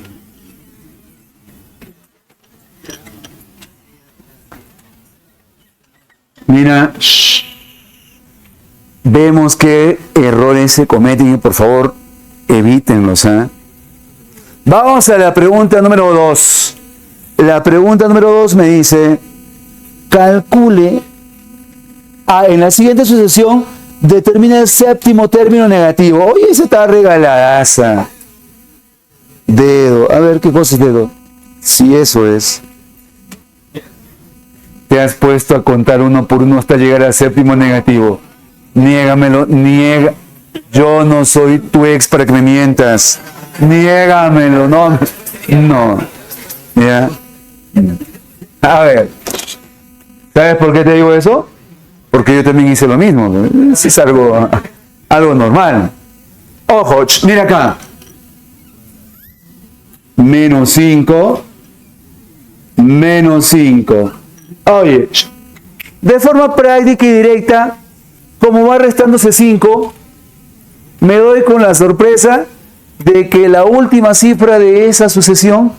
Mira, vemos qué errores se cometen y por favor evítenlos. Vamos a la pregunta número 2. La pregunta número 2 me dice, calcule. En la siguiente sucesión, determina el séptimo término negativo. Oye, esa está regaladaza. Dedo. A ver, ¿qué cosa es dedo? Si eso es. Te has puesto a contar 1 por 1 hasta llegar al séptimo negativo. Niégamelo, niega. Yo no soy tu ex para que me mientas. Niégamelo, no. No. ¿Ya? A ver. ¿Sabes por qué te digo eso? Porque yo también hice lo mismo. Es algo normal. Ojo, mira acá. Menos 5. Menos 5. Oye, de forma práctica y directa, como va restándose 5, me doy con la sorpresa de que la última cifra de esa sucesión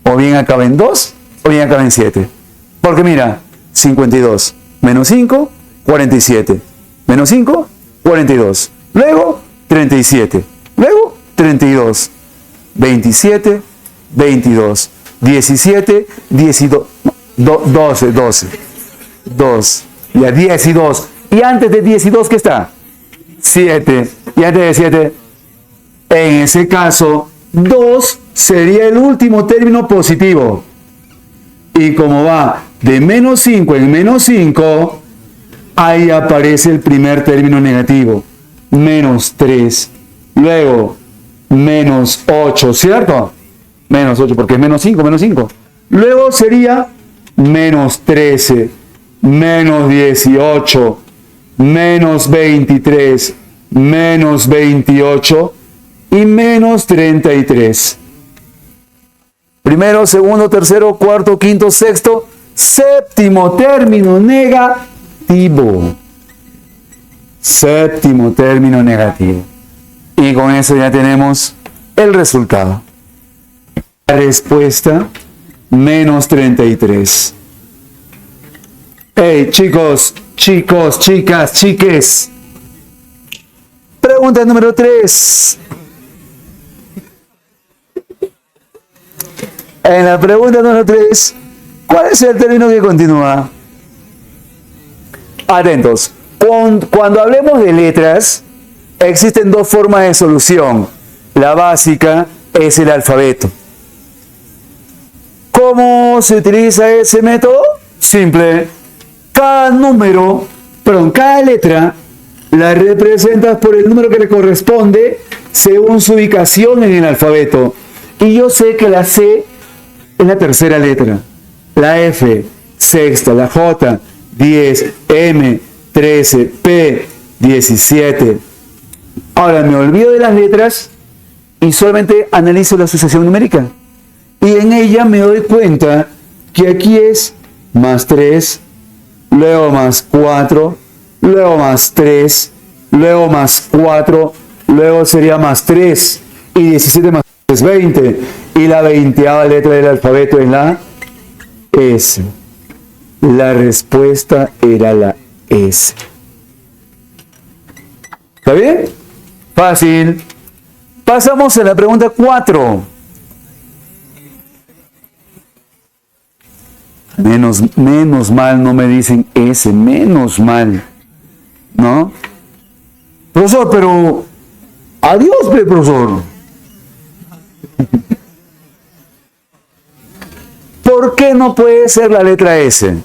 o bien acaba en 2 o bien acaba en 7. Porque mira, 52 menos 5, 47. Menos 5, 42. Luego, 37. Luego, 32. 27, 22. 17, 12. 2. Ya, 10 y 2. Y antes de 10 y 2, ¿qué está? 7. Y antes de 7, en ese caso, 2 sería el último término positivo. Y como va de menos 5 en menos 5, ahí aparece el primer término negativo, menos 3. Luego, menos 8, ¿cierto? Menos 8, porque es menos 5, menos 5. Luego sería menos 13, menos 18, menos 23, menos 28 y menos 33. Primero, segundo, tercero, cuarto, quinto, sexto, séptimo término negativo. Séptimo término negativo. Y con eso ya tenemos el resultado. La respuesta, menos 33. Hey, chicos, chicas, chiques. Pregunta número 3. En la pregunta número 3, ¿cuál es el término que continúa? Atentos. Cuando hablemos de letras, existen dos formas de solución. La básica es el alfabeto. ¿Cómo se utiliza ese método? Simple. Cada letra la representas por el número que le corresponde según su ubicación en el alfabeto. Y yo sé que la C es la tercera letra, la F, sexta, la J, 10, M, 13, P, 17. Ahora me olvido de las letras y solamente analizo la asociación numérica. Y en ella me doy cuenta que aquí es más 3, luego más 4, luego más 3, luego más 4, luego sería más 3, y 17 más 3 es 20, y la 20ª letra del alfabeto es la S. La respuesta era la S. ¿Está bien? Fácil. Pasamos a la pregunta 4. Menos mal no me dicen S, menos mal. ¿No? Profesor, pero adiós, profesor. ¿Por qué no puede ser la letra S?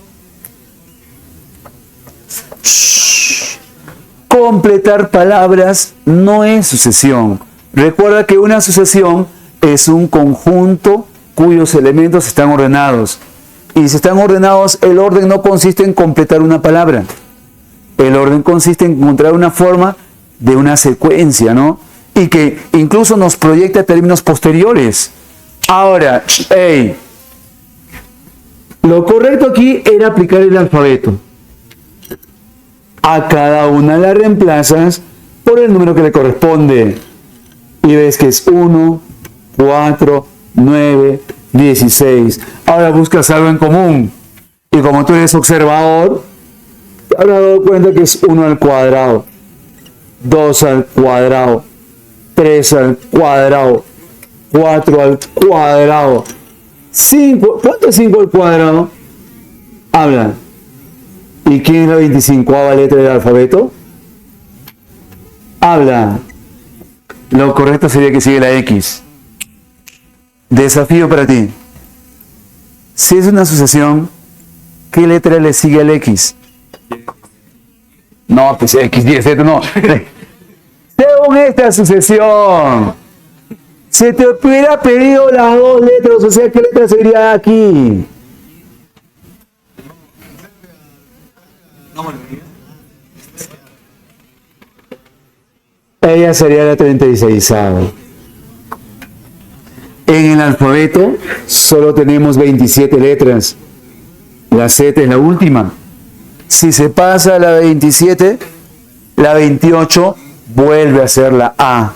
Completar palabras no es sucesión. Recuerda que una sucesión es un conjunto cuyos elementos están ordenados. Y si están ordenados, el orden no consiste en completar una palabra. El orden consiste en encontrar una forma de una secuencia, ¿no? Y que incluso nos proyecta términos posteriores. Ahora, lo correcto aquí era aplicar el alfabeto. A cada una la reemplazas por el número que le corresponde. Y ves que es 1, 4, 9, 16. Ahora buscas algo en común. Y como tú eres observador, te habrás dado cuenta que es 1 al cuadrado, 2 al cuadrado, 3 al cuadrado, 4 al cuadrado, 5. ¿Cuánto es 5 al cuadrado? Habla. ¿Y quién es la 25ª letra del alfabeto? Habla. Lo correcto sería que sigue la X. Desafío para ti. Si es una asociación, ¿qué letra le sigue al X? No, pues X, 10, no. Según esta asociación, se te hubiera pedido las dos letras, o sea, ¿qué letra sería aquí? Ella sería la 36ª. En el alfabeto solo tenemos 27 letras. La Z es la última. Si se pasa a la 27, la 28 vuelve a ser la A.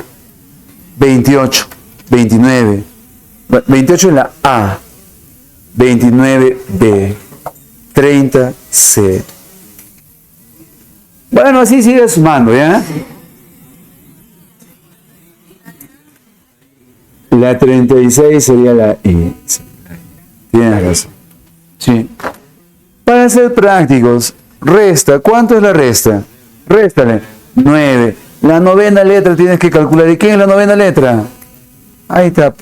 28, 29. 28 es la A. 29 B. 30 C. Bueno, así sigue sumando, ¿ya? La 36 sería la E. Tienes razón. Sí. Para ser prácticos, resta. ¿Cuánto es la resta? Réstale. 9. La 9ª letra tienes que calcular. ¿Y quién es la 9ª letra? Ahí está.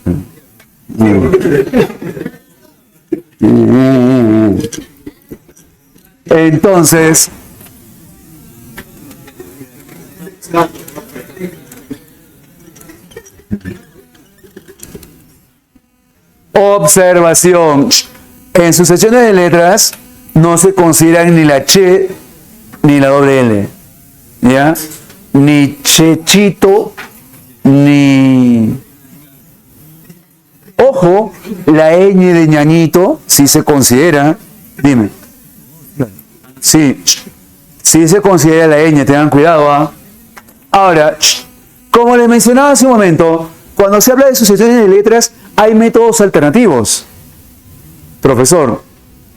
Entonces, Observación. En sucesiones de letras no se consideran ni la Ch ni la doble L. ¿Ya? Ni chechito, ni... Ojo, la ñ de ñañito, si se considera, dime. Sí, sí se considera la ñ, tengan cuidado, ¿ah? Ahora, como les mencionaba hace un momento, cuando se habla de sucesiones de letras, hay métodos alternativos. Profesor,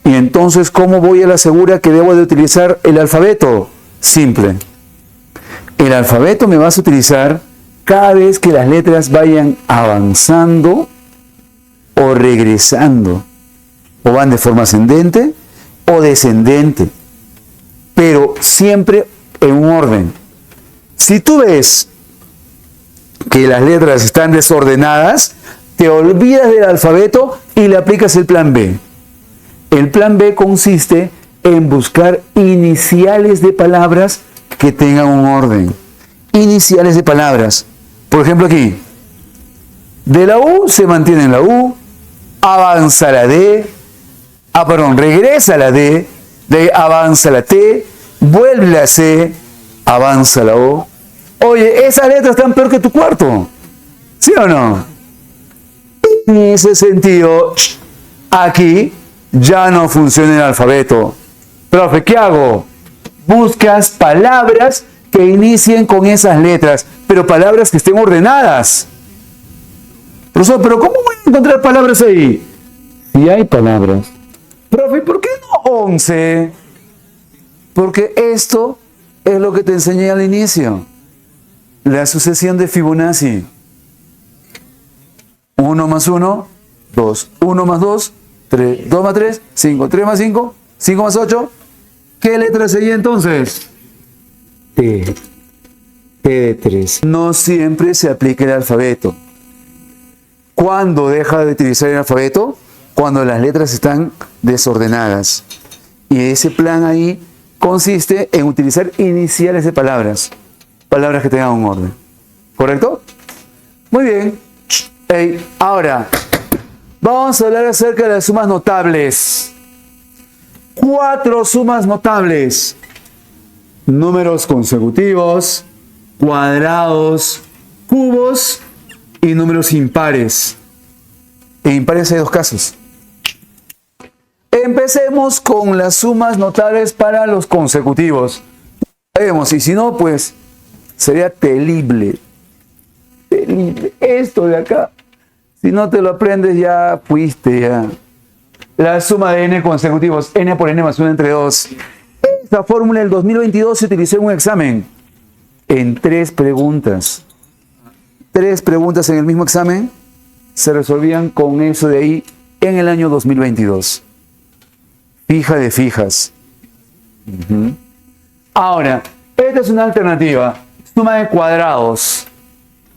¿y entonces cómo voy a la segura que debo de utilizar el alfabeto? Simple. El alfabeto me vas a utilizar cada vez que las letras vayan avanzando o regresando, o van de forma ascendente o descendente, pero siempre en un orden. Si tú ves que las letras están desordenadas, te olvidas del alfabeto y le aplicas el plan B. El plan B consiste en buscar iniciales de palabras que tengan un orden. Iniciales de palabras. Por ejemplo aquí, de la U se mantiene en la U, avanza la D, regresa la D, de avanza la T, vuelve la C, avanza la O. Oye, esas letras están peor que tu cuarto. ¿Sí o no? En ese sentido, aquí ya no funciona el alfabeto. Profe, ¿qué hago? Buscas palabras que inicien con esas letras, pero palabras que estén ordenadas. Profesor, ¿pero cómo voy a encontrar palabras ahí? Si hay palabras. Profe, ¿por qué no 11? Porque esto es lo que te enseñé al inicio. La sucesión de Fibonacci. 1 más 1, 2. 1 más 2, 3. 2 más 3, 5. 3 más 5, 5 más 8. ¿Qué letra seguía entonces? T. T de 3. No siempre se aplica el alfabeto. ¿Cuándo deja de utilizar el alfabeto? Cuando las letras están desordenadas. Y ese plan ahí consiste en utilizar iniciales de palabras. Palabras que tengan un orden. ¿Correcto? Muy bien. Hey, ahora, vamos a hablar acerca de las sumas notables. 4 sumas notables. Números consecutivos, cuadrados, cubos y números impares. En impares hay 2 casos. Empecemos con las sumas notables para los consecutivos. Sabemos, y si no, pues sería terrible. Terrible. Esto de acá, si no te lo aprendes, ya fuiste, ya. La suma de n consecutivos, n por n más 1 entre 2. Esta fórmula del 2022 se utilizó en un examen. En 3 preguntas. 3 preguntas en el mismo examen se resolvían con eso de ahí en el año 2022. Fija de fijas. Ahora, esta es una alternativa. Suma de cuadrados.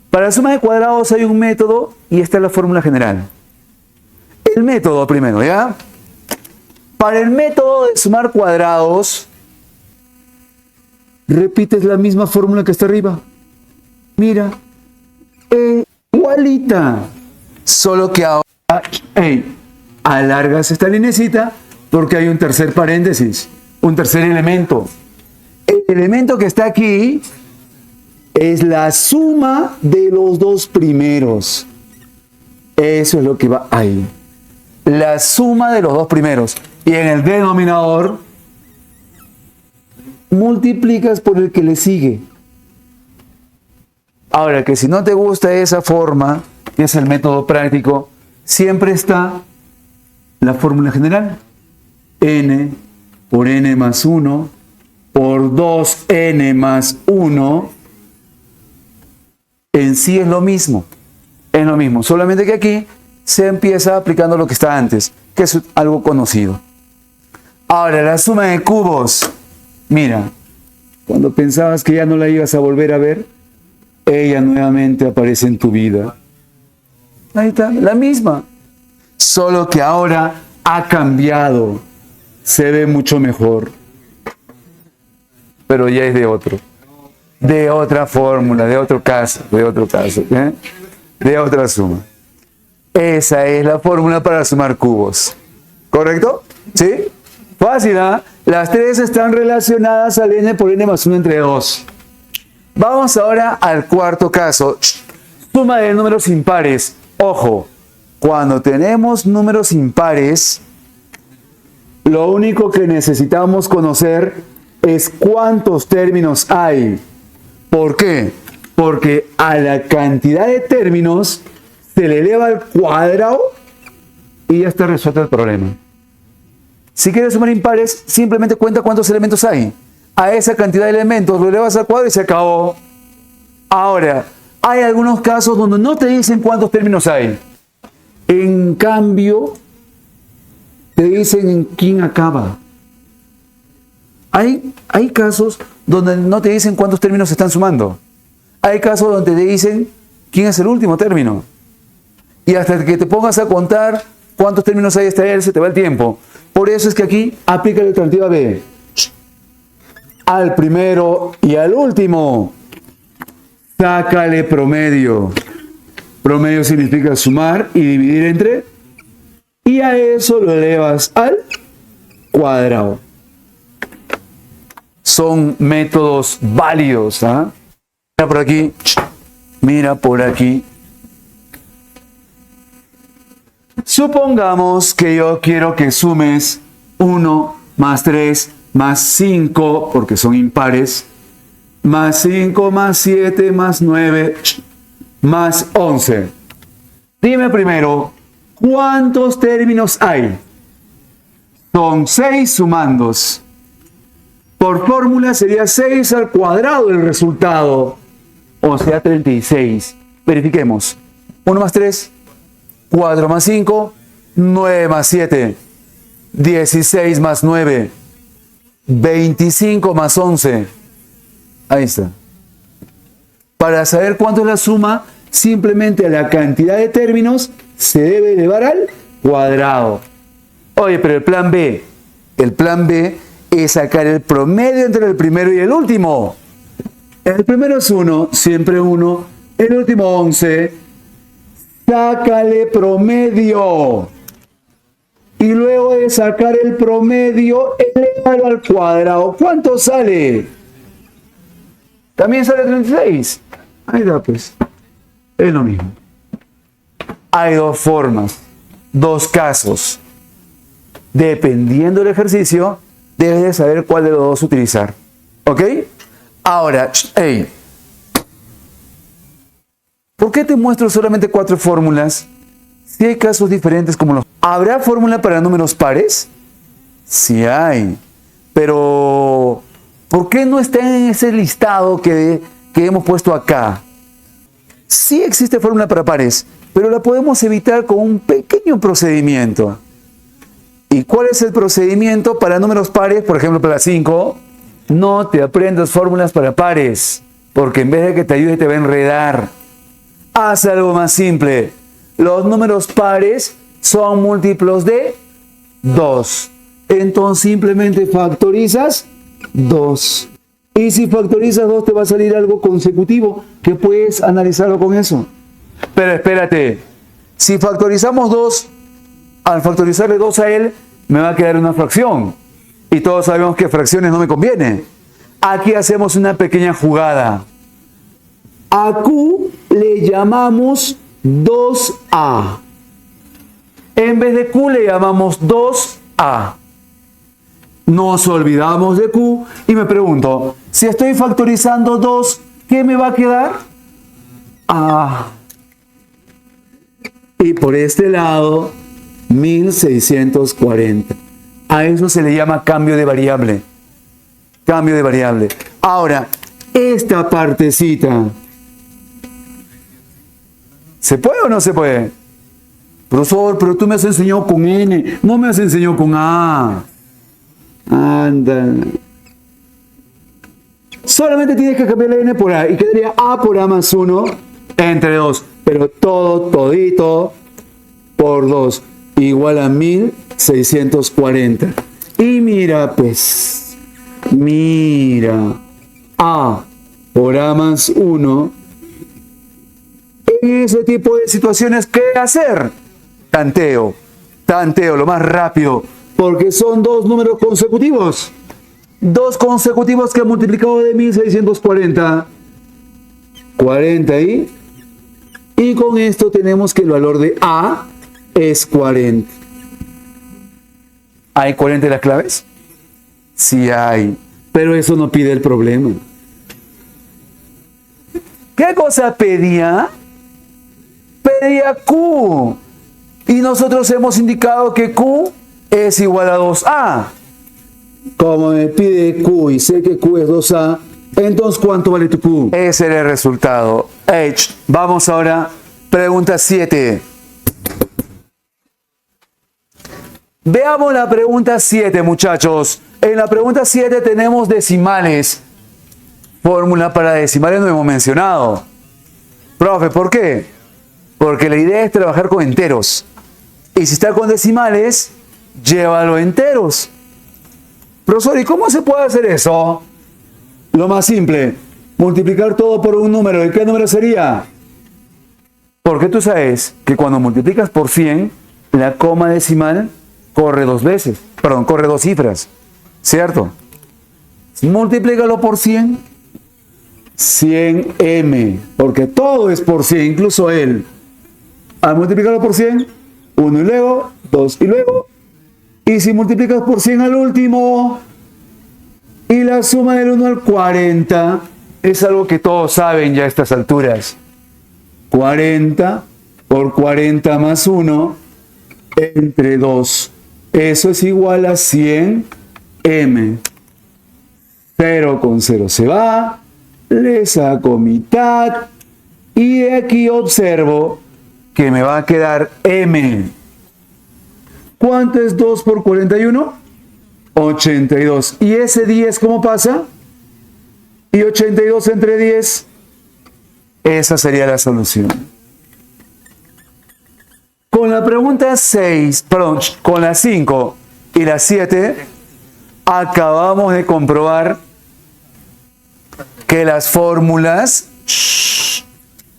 Para la suma de cuadrados hay un método y esta es la fórmula general. El método primero, ¿ya? Para el método de sumar cuadrados, repites la misma fórmula que está arriba. Mira, igualita. Solo que ahora, alargas esta linecita porque hay un tercer paréntesis, un tercer elemento. El elemento que está aquí es la suma de los 2 primeros. Eso es lo que va ahí. La suma de los 2 primeros. Y en el denominador, multiplicas por el que le sigue. Ahora, que si no te gusta esa forma, que es el método práctico, siempre está la fórmula general. N por n más 1 por 2n más 1. En sí es lo mismo. Es lo mismo. Solamente que aquí se empieza aplicando lo que está antes, que es algo conocido. Ahora, la suma de cubos. Mira, cuando pensabas que ya no la ibas a volver a ver, ella nuevamente aparece en tu vida. Ahí está, la misma. Solo que ahora ha cambiado. Se ve mucho mejor. Pero ya es de otro. De otra fórmula, de otro caso, de otra suma. Esa es la fórmula para sumar cubos. ¿Correcto? ¿Sí? Fácil, ¿ah? Las tres están relacionadas al n por n más 1 entre 2. Vamos ahora al cuarto caso. Suma de números impares. Ojo, cuando tenemos números impares, lo único que necesitamos conocer es cuántos términos hay. ¿Por qué? Porque a la cantidad de términos se le eleva al cuadrado y ya está resuelto el problema. Si quieres sumar impares, simplemente cuenta cuántos elementos hay. A esa cantidad de elementos lo elevas al cuadrado y se acabó. Ahora, hay algunos casos donde no te dicen cuántos términos hay. En cambio, te dicen en quién acaba. Hay casos donde no te dicen cuántos términos se están sumando. Hay casos donde te dicen quién es el último término. Y hasta que te pongas a contar cuántos términos hay hasta él, se te va el tiempo. Por eso es que aquí aplica la alternativa B. Al primero y al último, sácale promedio. Promedio significa sumar y dividir entre. Y a eso lo elevas al cuadrado. Son métodos válidos. ¿Ah? Mira por aquí. Mira por aquí. Supongamos que yo quiero que sumes 1 más 3 más 5, porque son impares, más 5 más 7 más 9 más 11. Dime primero, ¿cuántos términos hay? Son 6 sumandos. Por fórmula sería 6 al cuadrado el resultado, o sea 36. Verifiquemos. 1 más 3, 4 más 5, 9 más 7, 16 más 9, 25 más 11. Ahí está. Para saber cuánto es la suma, simplemente la cantidad de términos se debe elevar al cuadrado. Oye, pero el plan B es sacar el promedio entre el primero y el último. El primero es 1, siempre 1. El último 11. Sácale promedio. Y luego de sacar el promedio, elevalo al cuadrado. ¿Cuánto sale? También sale 36. Ahí está, pues. Es lo mismo. Hay dos formas, dos casos. Dependiendo del ejercicio, debes de saber cuál de los dos utilizar. ¿Ok? Ahora, hey, ¿por qué te muestro solamente 4 fórmulas? Si hay casos diferentes como los... ¿Habrá fórmula para números pares? Sí hay. Pero, ¿por qué no está en ese listado que hemos puesto acá? Sí existe fórmula para pares, pero la podemos evitar con un pequeño procedimiento. ¿Y cuál es el procedimiento para números pares? Por ejemplo, para 5, no te aprendas fórmulas para pares, porque en vez de que te ayude te va a enredar. Haz algo más simple. Los números pares son múltiplos de 2. Entonces simplemente factorizas 2. Y si factorizas 2 te va a salir algo consecutivo, que puedes analizarlo con eso. Pero espérate, si factorizamos 2, al factorizarle 2 a él, me va a quedar una fracción. Y todos sabemos que fracciones no me conviene. Aquí hacemos una pequeña jugada. A Q le llamamos 2A. En vez de Q le llamamos 2A. Nos olvidamos de Q y me pregunto, si estoy factorizando 2, ¿qué me va a quedar? A. Y por este lado, 1640. A eso se le llama cambio de variable. Cambio de variable. Ahora, esta partecita, ¿se puede o no se puede? Profesor, pero tú me has enseñado con N, no me has enseñado con A. Anda. Solamente tienes que cambiar la N por A y quedaría A por A más 1 entre 2. Pero todito por 2 igual a 1640. Y mira, pues, mira, A por A más 1. En ese tipo de situaciones, ¿qué hacer? Tanteo, lo más rápido, porque son dos números consecutivos. Dos consecutivos que han multiplicado de 1640. 40 ahí. Y con esto tenemos que el valor de A es 40. ¿Hay 40 en las claves? Sí hay, pero eso no pide el problema. ¿Qué cosa pedía? Pedía Q. Y nosotros hemos indicado que Q es igual a 2A. Como me pide Q y sé que Q es 2A, entonces ¿cuánto vale tu Q? Ese era el resultado. H. Vamos ahora, pregunta 7. Veamos la pregunta 7, muchachos. En la pregunta 7 tenemos decimales. Fórmula para decimales no hemos mencionado. Profe, ¿por qué? Porque la idea es trabajar con enteros. Y si está con decimales, llévalo a enteros. Profesor, ¿y cómo se puede hacer eso? Lo más simple, multiplicar todo por un número. ¿Y qué número sería? Porque tú sabes que cuando multiplicas por 100, la coma decimal corre corre dos cifras, ¿cierto? Multiplícalo por 100, 100m, porque todo es por 100, incluso él. Al multiplicarlo por 100, 1 y luego, 2 y luego, y si multiplicas por 100 al último, y la suma del 1 al 40, es algo que todos saben ya a estas alturas. 40 por 40 más 1, entre 2. Eso es igual a 100m. 0 con 0 se va, le saco mitad, y aquí observo que me va a quedar m. ¿Cuánto es 2 por 41? 82. ¿Y ese 10 cómo pasa? ¿Y 82 entre 10? Esa sería la solución. Con la pregunta 6, perdón, con la 5 y la 7, acabamos de comprobar que las fórmulas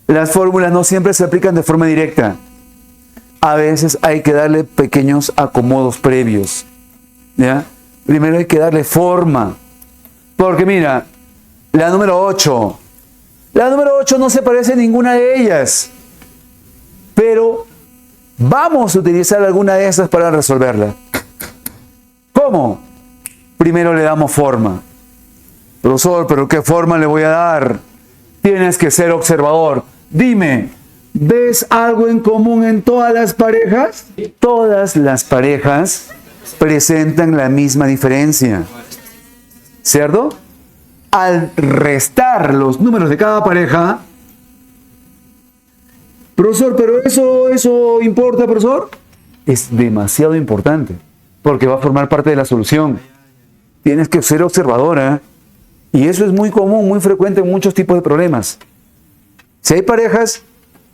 no siempre se aplican de forma directa. A veces hay que darle pequeños acomodos previos, ¿ya? Primero hay que darle forma. Porque mira, la número 8 no se parece a ninguna de ellas. Pero vamos a utilizar alguna de esas para resolverla. ¿Cómo? Primero le damos forma. Profesor, ¿pero qué forma le voy a dar? Tienes que ser observador. Dime, ¿ves algo en común en todas las parejas? Todas las parejas presentan la misma diferencia, ¿cierto? Al restar los números de cada pareja, profesor, ¿pero eso importa, profesor? Es demasiado importante, porque va a formar parte de la solución. Tienes que ser observadora, y eso es muy común, muy frecuente en muchos tipos de problemas. Si hay parejas,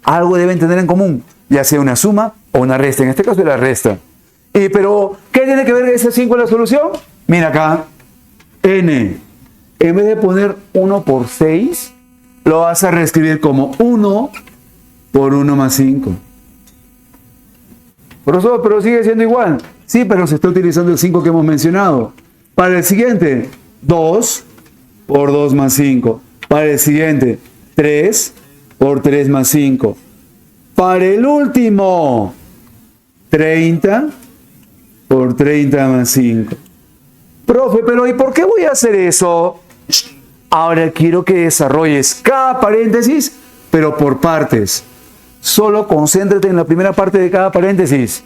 algo deben tener en común, ya sea una suma o una resta. En este caso es la resta. Pero, ¿qué tiene que ver ese 5 en la solución? Mira acá, n. En vez de poner 1 por 6, lo vas a reescribir como 1 por 1 más 5. Profesor, pero sigue siendo igual. Sí, pero se está utilizando el 5 que hemos mencionado. Para el siguiente, 2 por 2 más 5. Para el siguiente, 3 por 3 más 5. Para el último, 30 por 30 más 5. Profe, pero ¿y por qué voy a hacer eso? Ahora quiero que desarrolles cada paréntesis, pero por partes. Solo concéntrate en la primera parte de cada paréntesis.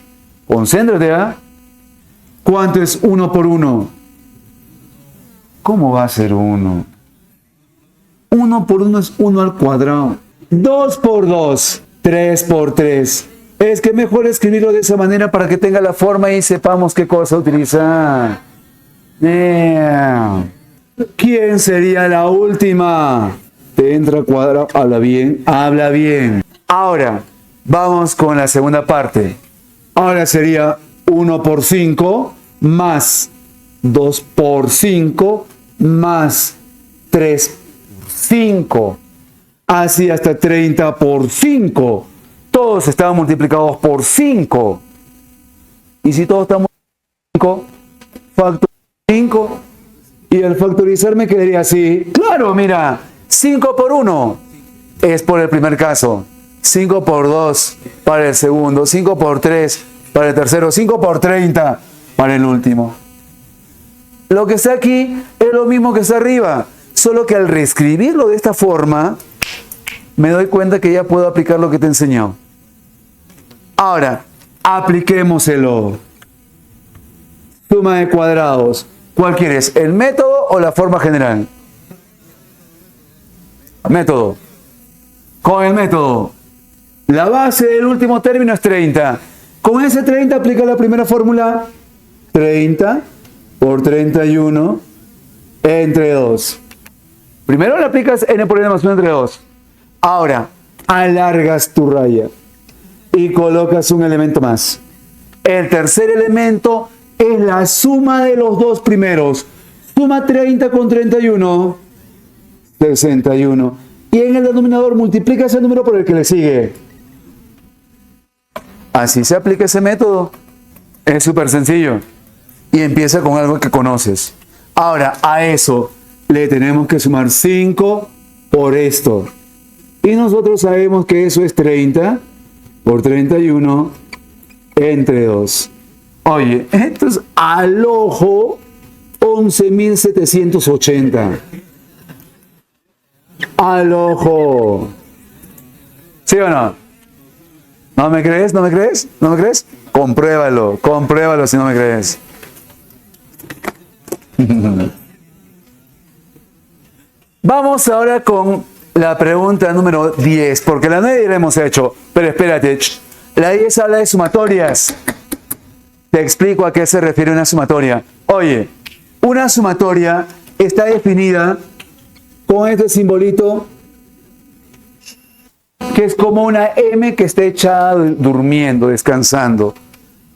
Concéntrate, ¿ah? ¿Cuánto es 1 por 1? ¿Cómo va a ser 1? 1 por 1 es 1 al cuadrado. 2 por 2, 3 por 3. Es que mejor escribirlo de esa manera para que tenga la forma y sepamos qué cosa utilizar. ¿Quién sería la última? Te entra cuadrado, habla bien, habla bien. Ahora, vamos con la segunda parte. Ahora sería 1 por 5 más 2 por 5 más 3 por 5. Así hasta 30 por 5. todos estaban multiplicados por 5. Y si todos están multiplicados por 5, factor 5. Y al factorizar me quedaría así. Claro, mira, 5 por 1 es por el primer caso. 5 por 2 para el segundo. 5 por 3 para el tercero. 5 por 30 para el último. Lo que está aquí es lo mismo que está arriba. Solo que al reescribirlo de esta forma, me doy cuenta que ya puedo aplicar lo que te he enseñado. Ahora, apliquémoselo. Suma de cuadrados. ¿Cuál quieres? ¿El método o la forma general? Método. Con el método. La base del último término es 30. Con ese 30 aplica la primera fórmula. 30 por 31 entre 2. Primero le aplicas n por n más 1 entre 2. Ahora, alargas tu raya y colocas un elemento más. El tercer elemento es la suma de los dos primeros. Suma 30 con 31, 61. Y en el denominador multiplica ese número por el que le sigue. Así se aplica ese método. Es súper sencillo. Y empieza con algo que conoces. Ahora, a eso le tenemos que sumar 5 por esto. Y nosotros sabemos que eso es 30 por 31 entre 2. Oye, esto es al ojo 11.780. Al ojo. ¿Sí o no? ¿No me crees? ¿No me crees? ¿No me crees? Compruébalo, compruébalo si no me crees. Vamos ahora con la pregunta número 10, porque la 9 ya la hemos hecho, pero espérate, la 10 habla de sumatorias. Te explico a qué se refiere una sumatoria. Oye, una sumatoria está definida con este simbolito que es como una M que está echada durmiendo, descansando.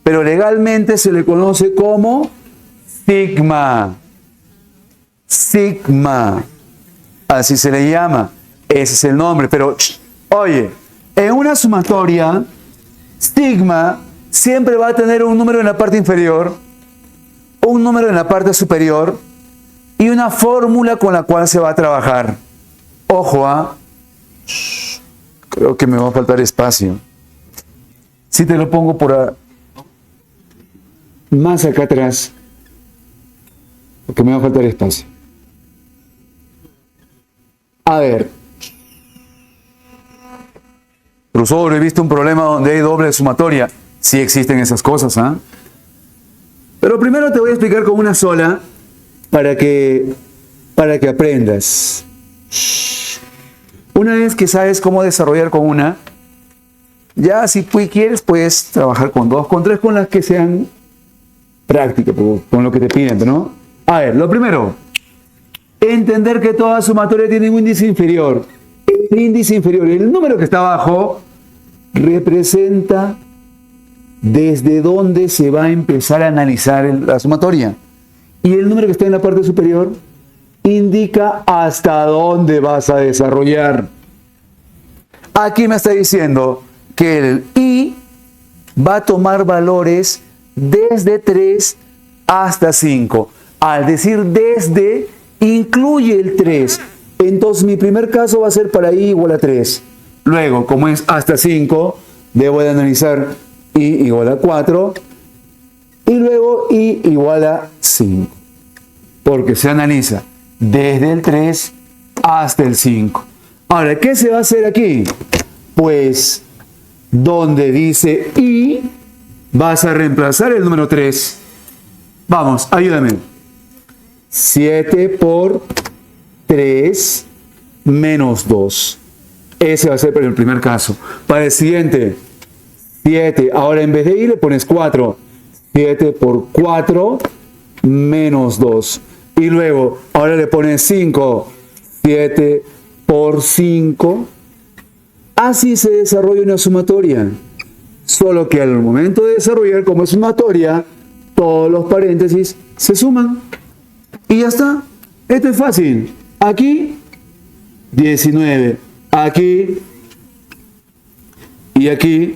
Pero legalmente se le conoce como sigma. Sigma. Así se le llama. Ese es el nombre. Pero, oye, en una sumatoria, sigma siempre va a tener un número en la parte inferior, un número en la parte superior y una fórmula con la cual se va a trabajar. Ojo, creo que me va a faltar espacio. Si te lo pongo por más acá atrás, porque me va a faltar espacio. A ver. Profesor, he visto un problema donde hay doble sumatoria. Sí existen esas cosas, ¿ah? Pero primero te voy a explicar con una sola para que aprendas. Una vez que sabes cómo desarrollar con una, ya si quieres puedes trabajar con dos, con tres, con las que sean prácticas, con lo que te piden, ¿no? A ver, lo primero, entender que toda sumatoria tiene un índice inferior. El índice inferior, el número que está abajo, representa desde dónde se va a empezar a analizar la sumatoria. Y el número que está en la parte superior indica hasta dónde vas a desarrollar. Aquí me está diciendo que el I va a tomar valores desde 3 hasta 5. Al decir desde, incluye el 3. Entonces mi primer caso va a ser para I igual a 3. Luego, como es hasta 5, debo de analizar I igual a 4. Y luego I igual a 5. Porque se analiza desde el 3 hasta el 5. Ahora, ¿qué se va a hacer aquí? Pues, donde dice I, vas a reemplazar el número 3. Vamos, ayúdame. 7 por 3 menos 2. Ese va a ser para el primer caso. Para el siguiente, 7. Ahora en vez de I le pones 4. 7 por 4 menos 2. Y luego, ahora le pones 5. 7 por 5. Así se desarrolla una sumatoria. Solo que al momento de desarrollar como sumatoria, todos los paréntesis se suman. Y ya está. Esto es fácil. Aquí, 19. Aquí. Y aquí,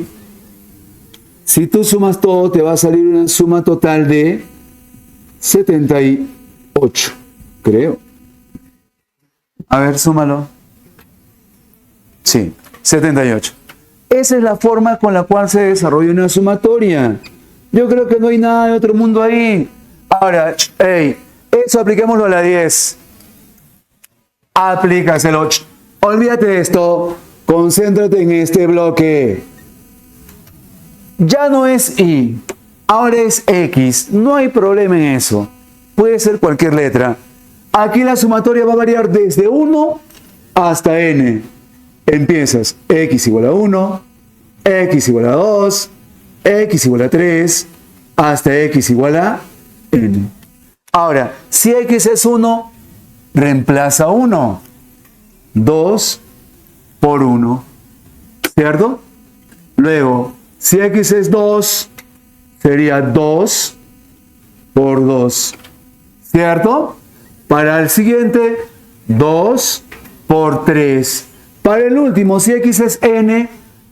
si tú sumas todo, te va a salir una suma total de 78, creo. A ver, súmalo. Sí, 78. Esa es la forma con la cual se desarrolla una sumatoria. Yo creo que no hay nada de otro mundo ahí. Ahora, hey, eso apliquémoslo a la 10. Aplícaselo. Olvídate de esto. Concéntrate en este bloque. Ya no es Y, ahora es X. No hay problema en eso. Puede ser cualquier letra. Aquí la sumatoria va a variar desde 1 hasta N. Empiezas X igual a 1, X igual a 2, X igual a 3, hasta X igual a N. Ahora, si X es 1, reemplaza 1. 2 por 1, ¿cierto? Luego, si X es 2, sería 2 por 2, ¿cierto? Para el siguiente, 2 por 3. Para el último, si X es N,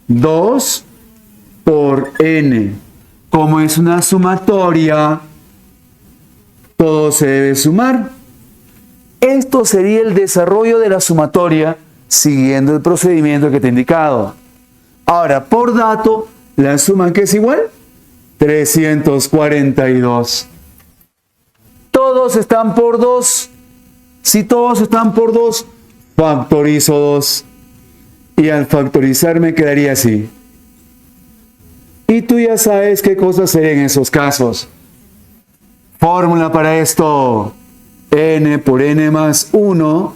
2 por N. Como es una sumatoria, todo se debe sumar. Esto sería el desarrollo de la sumatoria siguiendo el procedimiento que te he indicado. Ahora, por dato, la suma, ¿qué es igual? 342. Todos están por 2. Si todos están por 2, factorizo 2. Y al factorizar me quedaría así. Y tú ya sabes qué cosa hacer en esos casos. Fórmula para esto. N por N más 1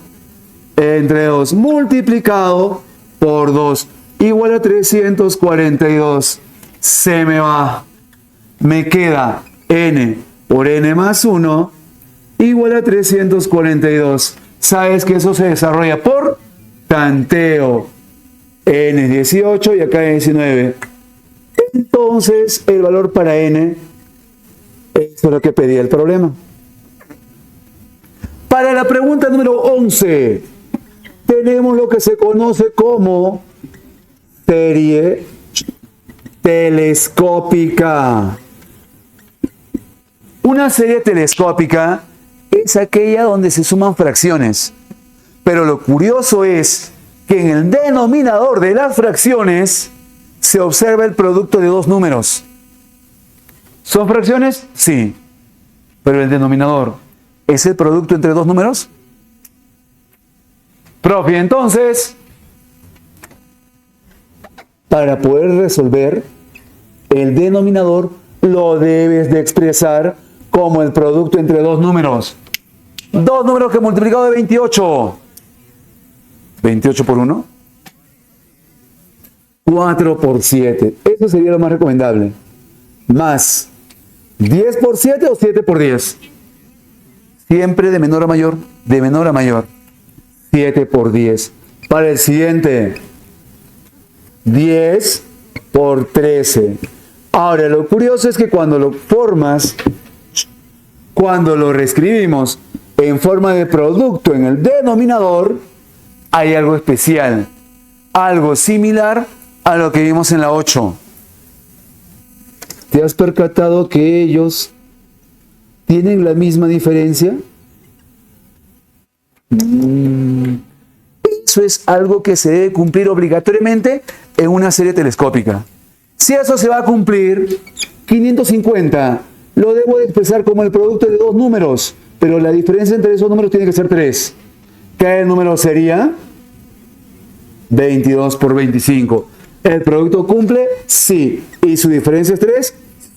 entre 2 multiplicado por 2 igual a 342. Se me va. Me queda N por N más 1 igual a 342. Sabes que eso se desarrolla por tanteo. N es 18 y acá es 19. Entonces el valor para N es lo que pedía el problema. Para la pregunta número 11, tenemos lo que se conoce como serie telescópica. Una serie telescópica es aquella donde se suman fracciones. Pero lo curioso es que en el denominador de las fracciones se observa el producto de dos números. ¿Son fracciones? Sí. Pero el denominador, ¿es el producto entre dos números? Profe, entonces, para poder resolver, el denominador lo debes de expresar como el producto entre dos números. Dos números que multiplicado de 28. 28 por 1. 4 por 7. Eso sería lo más recomendable. Más 10 por 7 o 7 por 10. Siempre de menor a mayor. De menor a mayor. 7 por 10. Para el siguiente. 10 por 13. Ahora, lo curioso es que cuando lo formas, cuando lo reescribimos en forma de producto en el denominador, hay algo especial. Algo similar a lo que vimos en la 8. ¿Te has percatado que ellos tienen la misma diferencia? Eso es algo que se debe cumplir obligatoriamente en una serie telescópica. Si eso se va a cumplir, 550 lo debo de expresar como el producto de dos números, pero la diferencia entre esos números tiene que ser 3. ¿Qué número sería? 22 por 25. ¿El producto cumple? Sí. ¿Y su diferencia es 3?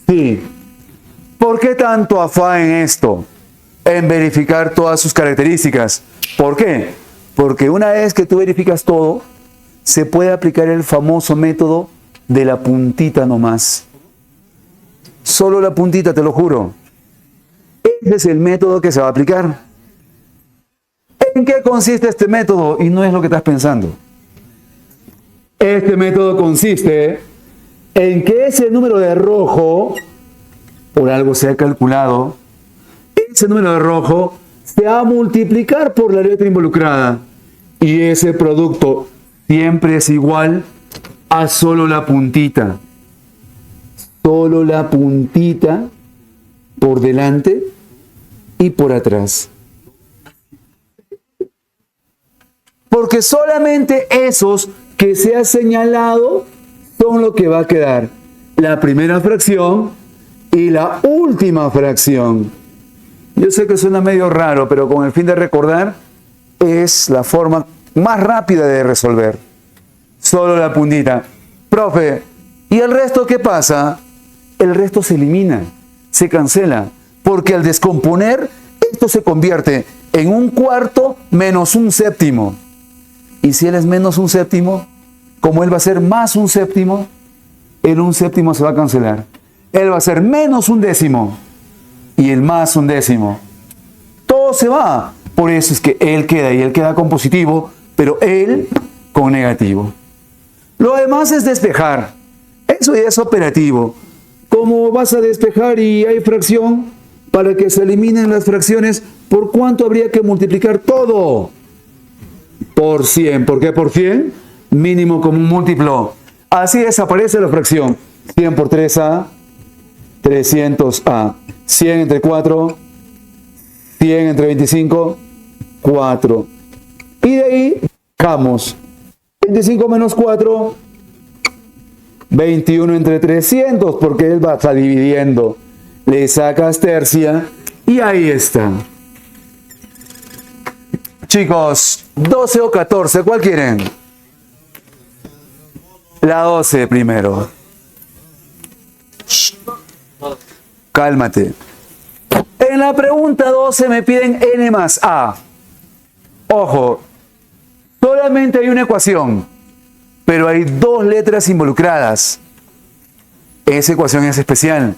Sí. ¿Por qué tanto afán en esto? En verificar todas sus características. ¿Por qué? Porque una vez que tú verificas todo, se puede aplicar el famoso método de la puntita nomás. Solo la puntita, te lo juro. Ese es el método que se va a aplicar. ¿En qué consiste este método? Y no es lo que estás pensando. Este método consiste en que ese número de rojo, por algo se ha calculado, ese número de rojo se va a multiplicar por la letra involucrada. Y ese producto siempre es igual a solo la puntita. Solo la puntita por delante y por atrás. Porque solamente esos que se ha señalado son lo que va a quedar. La primera fracción y la última fracción. Yo sé que suena medio raro, pero con el fin de recordar, es la forma más rápida de resolver. Solo la puntita. Profe, ¿y el resto qué pasa? El resto se elimina, se cancela, porque al descomponer, esto se convierte en un cuarto menos un séptimo. Y si él es menos un séptimo, como él va a ser más un séptimo, el un séptimo se va a cancelar. Él va a ser menos un décimo y el más un décimo. Todo se va. Por eso es que él queda y él queda con positivo, pero él con negativo. Lo demás es despejar. Eso ya es operativo. Como vas a despejar y hay fracción, para que se eliminen las fracciones, ¿por cuánto habría que multiplicar todo? Por 100. ¿Por qué por 100? Mínimo como un múltiplo. Así desaparece la fracción. 100 por 3a, 300a. 100 entre 4, 100 entre 25, 4. Y de ahí, bajamos. 25 menos 4, 21 entre 300, porque él va a estar dividiendo. Le sacas tercia y ahí está. Chicos, 12 o 14, ¿cuál quieren? La 12 primero. Shh. Cálmate. En la pregunta 12 me piden n más a. Ojo, solamente hay una ecuación, pero hay dos letras involucradas. Esa ecuación es especial.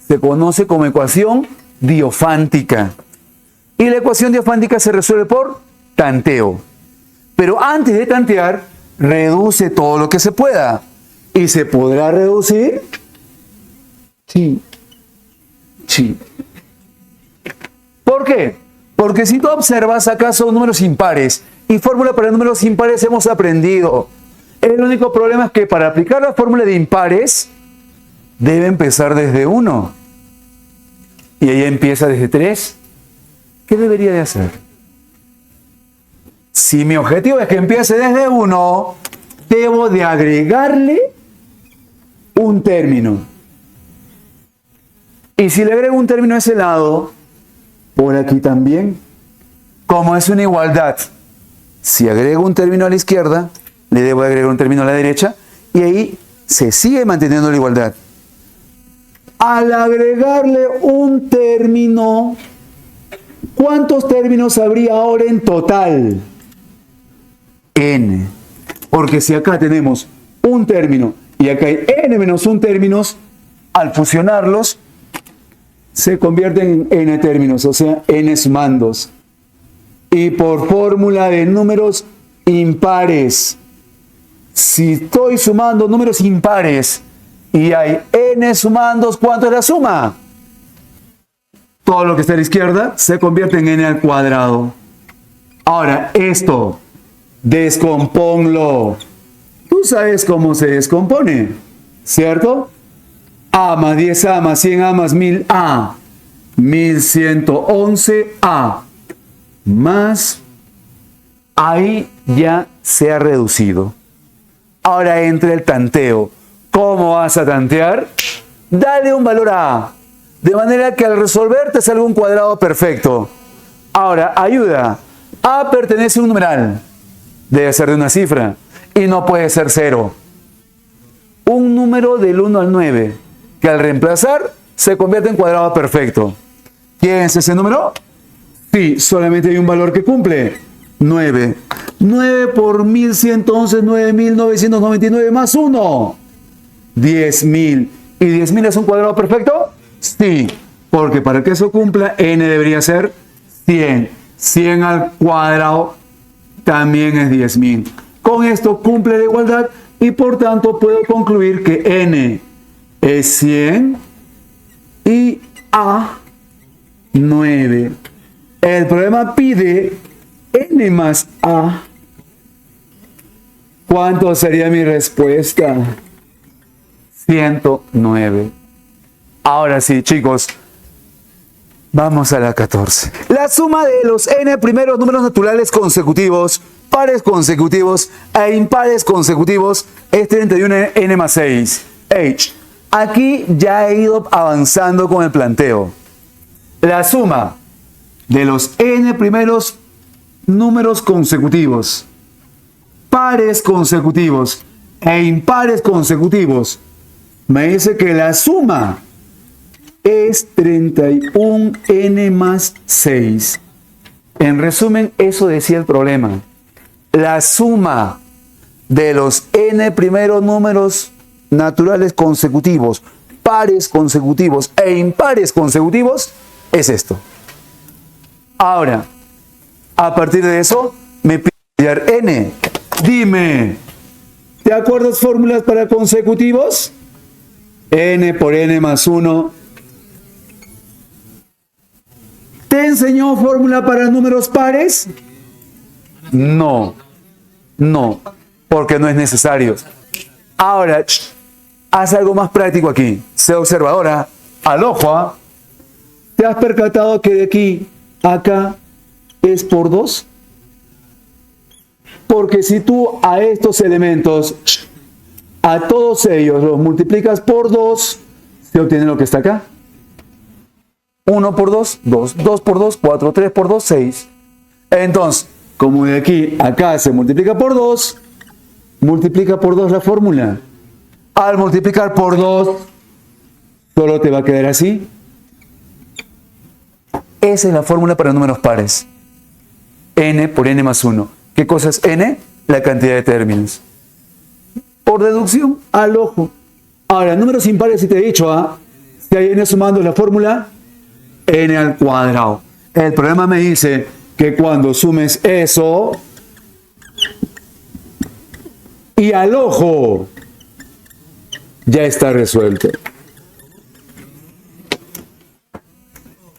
Se conoce como ecuación diofántica. Y la ecuación diofántica se resuelve por tanteo. Pero antes de tantear, reduce todo lo que se pueda. ¿Y se podrá reducir? Sí. Sí. ¿Por qué? Porque si tú observas, acá son números impares. Y fórmula para números impares hemos aprendido. El único problema es que para aplicar la fórmula de impares, debe empezar desde 1. Y ella empieza desde 3. ¿Qué debería de hacer? Si mi objetivo es que empiece desde 1, debo de agregarle un término. Y si le agrego un término a ese lado, por aquí también, como es una igualdad, si agrego un término a la izquierda, le debo de agregar un término a la derecha, y ahí se sigue manteniendo la igualdad. Al agregarle un término, ¿cuántos términos habría ahora en total? N. Porque si acá tenemos un término y acá hay n menos un términos, al fusionarlos, se convierten en n términos, o sea, n sumandos. Y por fórmula de números impares, si estoy sumando números impares y hay n sumandos, ¿cuánto es la suma? Todo lo que está a la izquierda se convierte en n al cuadrado. Ahora, esto, descomponlo. Tú sabes cómo se descompone, ¿cierto? A más 10a más 100a más 1000a. 1111a. Más. Ahí ya se ha reducido. Ahora entra el tanteo. ¿Cómo vas a tantear? Dale un valor a a. De manera que al resolver te salga un cuadrado perfecto. Ahora, ayuda. A pertenece a un numeral. Debe ser de una cifra. Y no puede ser 0. Un número del 1 al 9. Que al reemplazar se convierte en cuadrado perfecto. ¿Quién es ese número? Sí, solamente hay un valor que cumple. 9. 9 por 1111 es 9999 más 1. 10.000. ¿Y 10.000 es un cuadrado perfecto? Sí, porque para que eso cumpla, n debería ser 100. 100 al cuadrado también es 10.000. Con esto cumple la igualdad y por tanto puedo concluir que n es 100 y a 9. El problema pide n más a. ¿Cuánto sería mi respuesta? 109. Ahora sí, chicos, vamos a la 14. La suma de los n primeros números naturales consecutivos, pares consecutivos e impares consecutivos es 31n más 6. Aquí ya he ido avanzando con el planteo. La suma de los n primeros números consecutivos, pares consecutivos e impares consecutivos, me dice que la suma es 31n más 6. En resumen, eso decía el problema. La suma de los n primeros números naturales consecutivos, pares consecutivos e impares consecutivos es esto. Ahora, a partir de eso, me pide hallar n. Dime, ¿te acuerdas fórmulas para consecutivos? N por n más 1. ¿Te enseñó fórmula para números pares? No, porque no es necesario. Ahora, haz algo más práctico aquí. Sé observadora, al ojo. ¿Te has percatado que de aquí a acá es por 2? Porque si tú a estos elementos, a todos ellos los multiplicas por 2, se obtiene lo que está acá. 1 por 2, 2. 2 por 2, 4. 3 por 2, 6. Entonces, como de aquí a acá se multiplica por 2, multiplica por 2 la fórmula. Al multiplicar por 2, solo te va a quedar así. Esa es la fórmula para números pares. N por n más 1. ¿Qué cosa es n? La cantidad de términos. Por deducción, al ojo. Ahora, números impares, si te he dicho, si hay n sumando la fórmula, n al cuadrado. El problema me dice que cuando sumes eso y al ojo, ya está resuelto.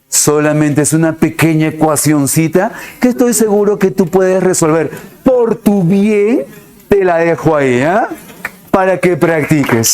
Solamente es una pequeña ecuacioncita que estoy seguro que tú puedes resolver. Por tu bien, te la dejo ahí, para que practiques.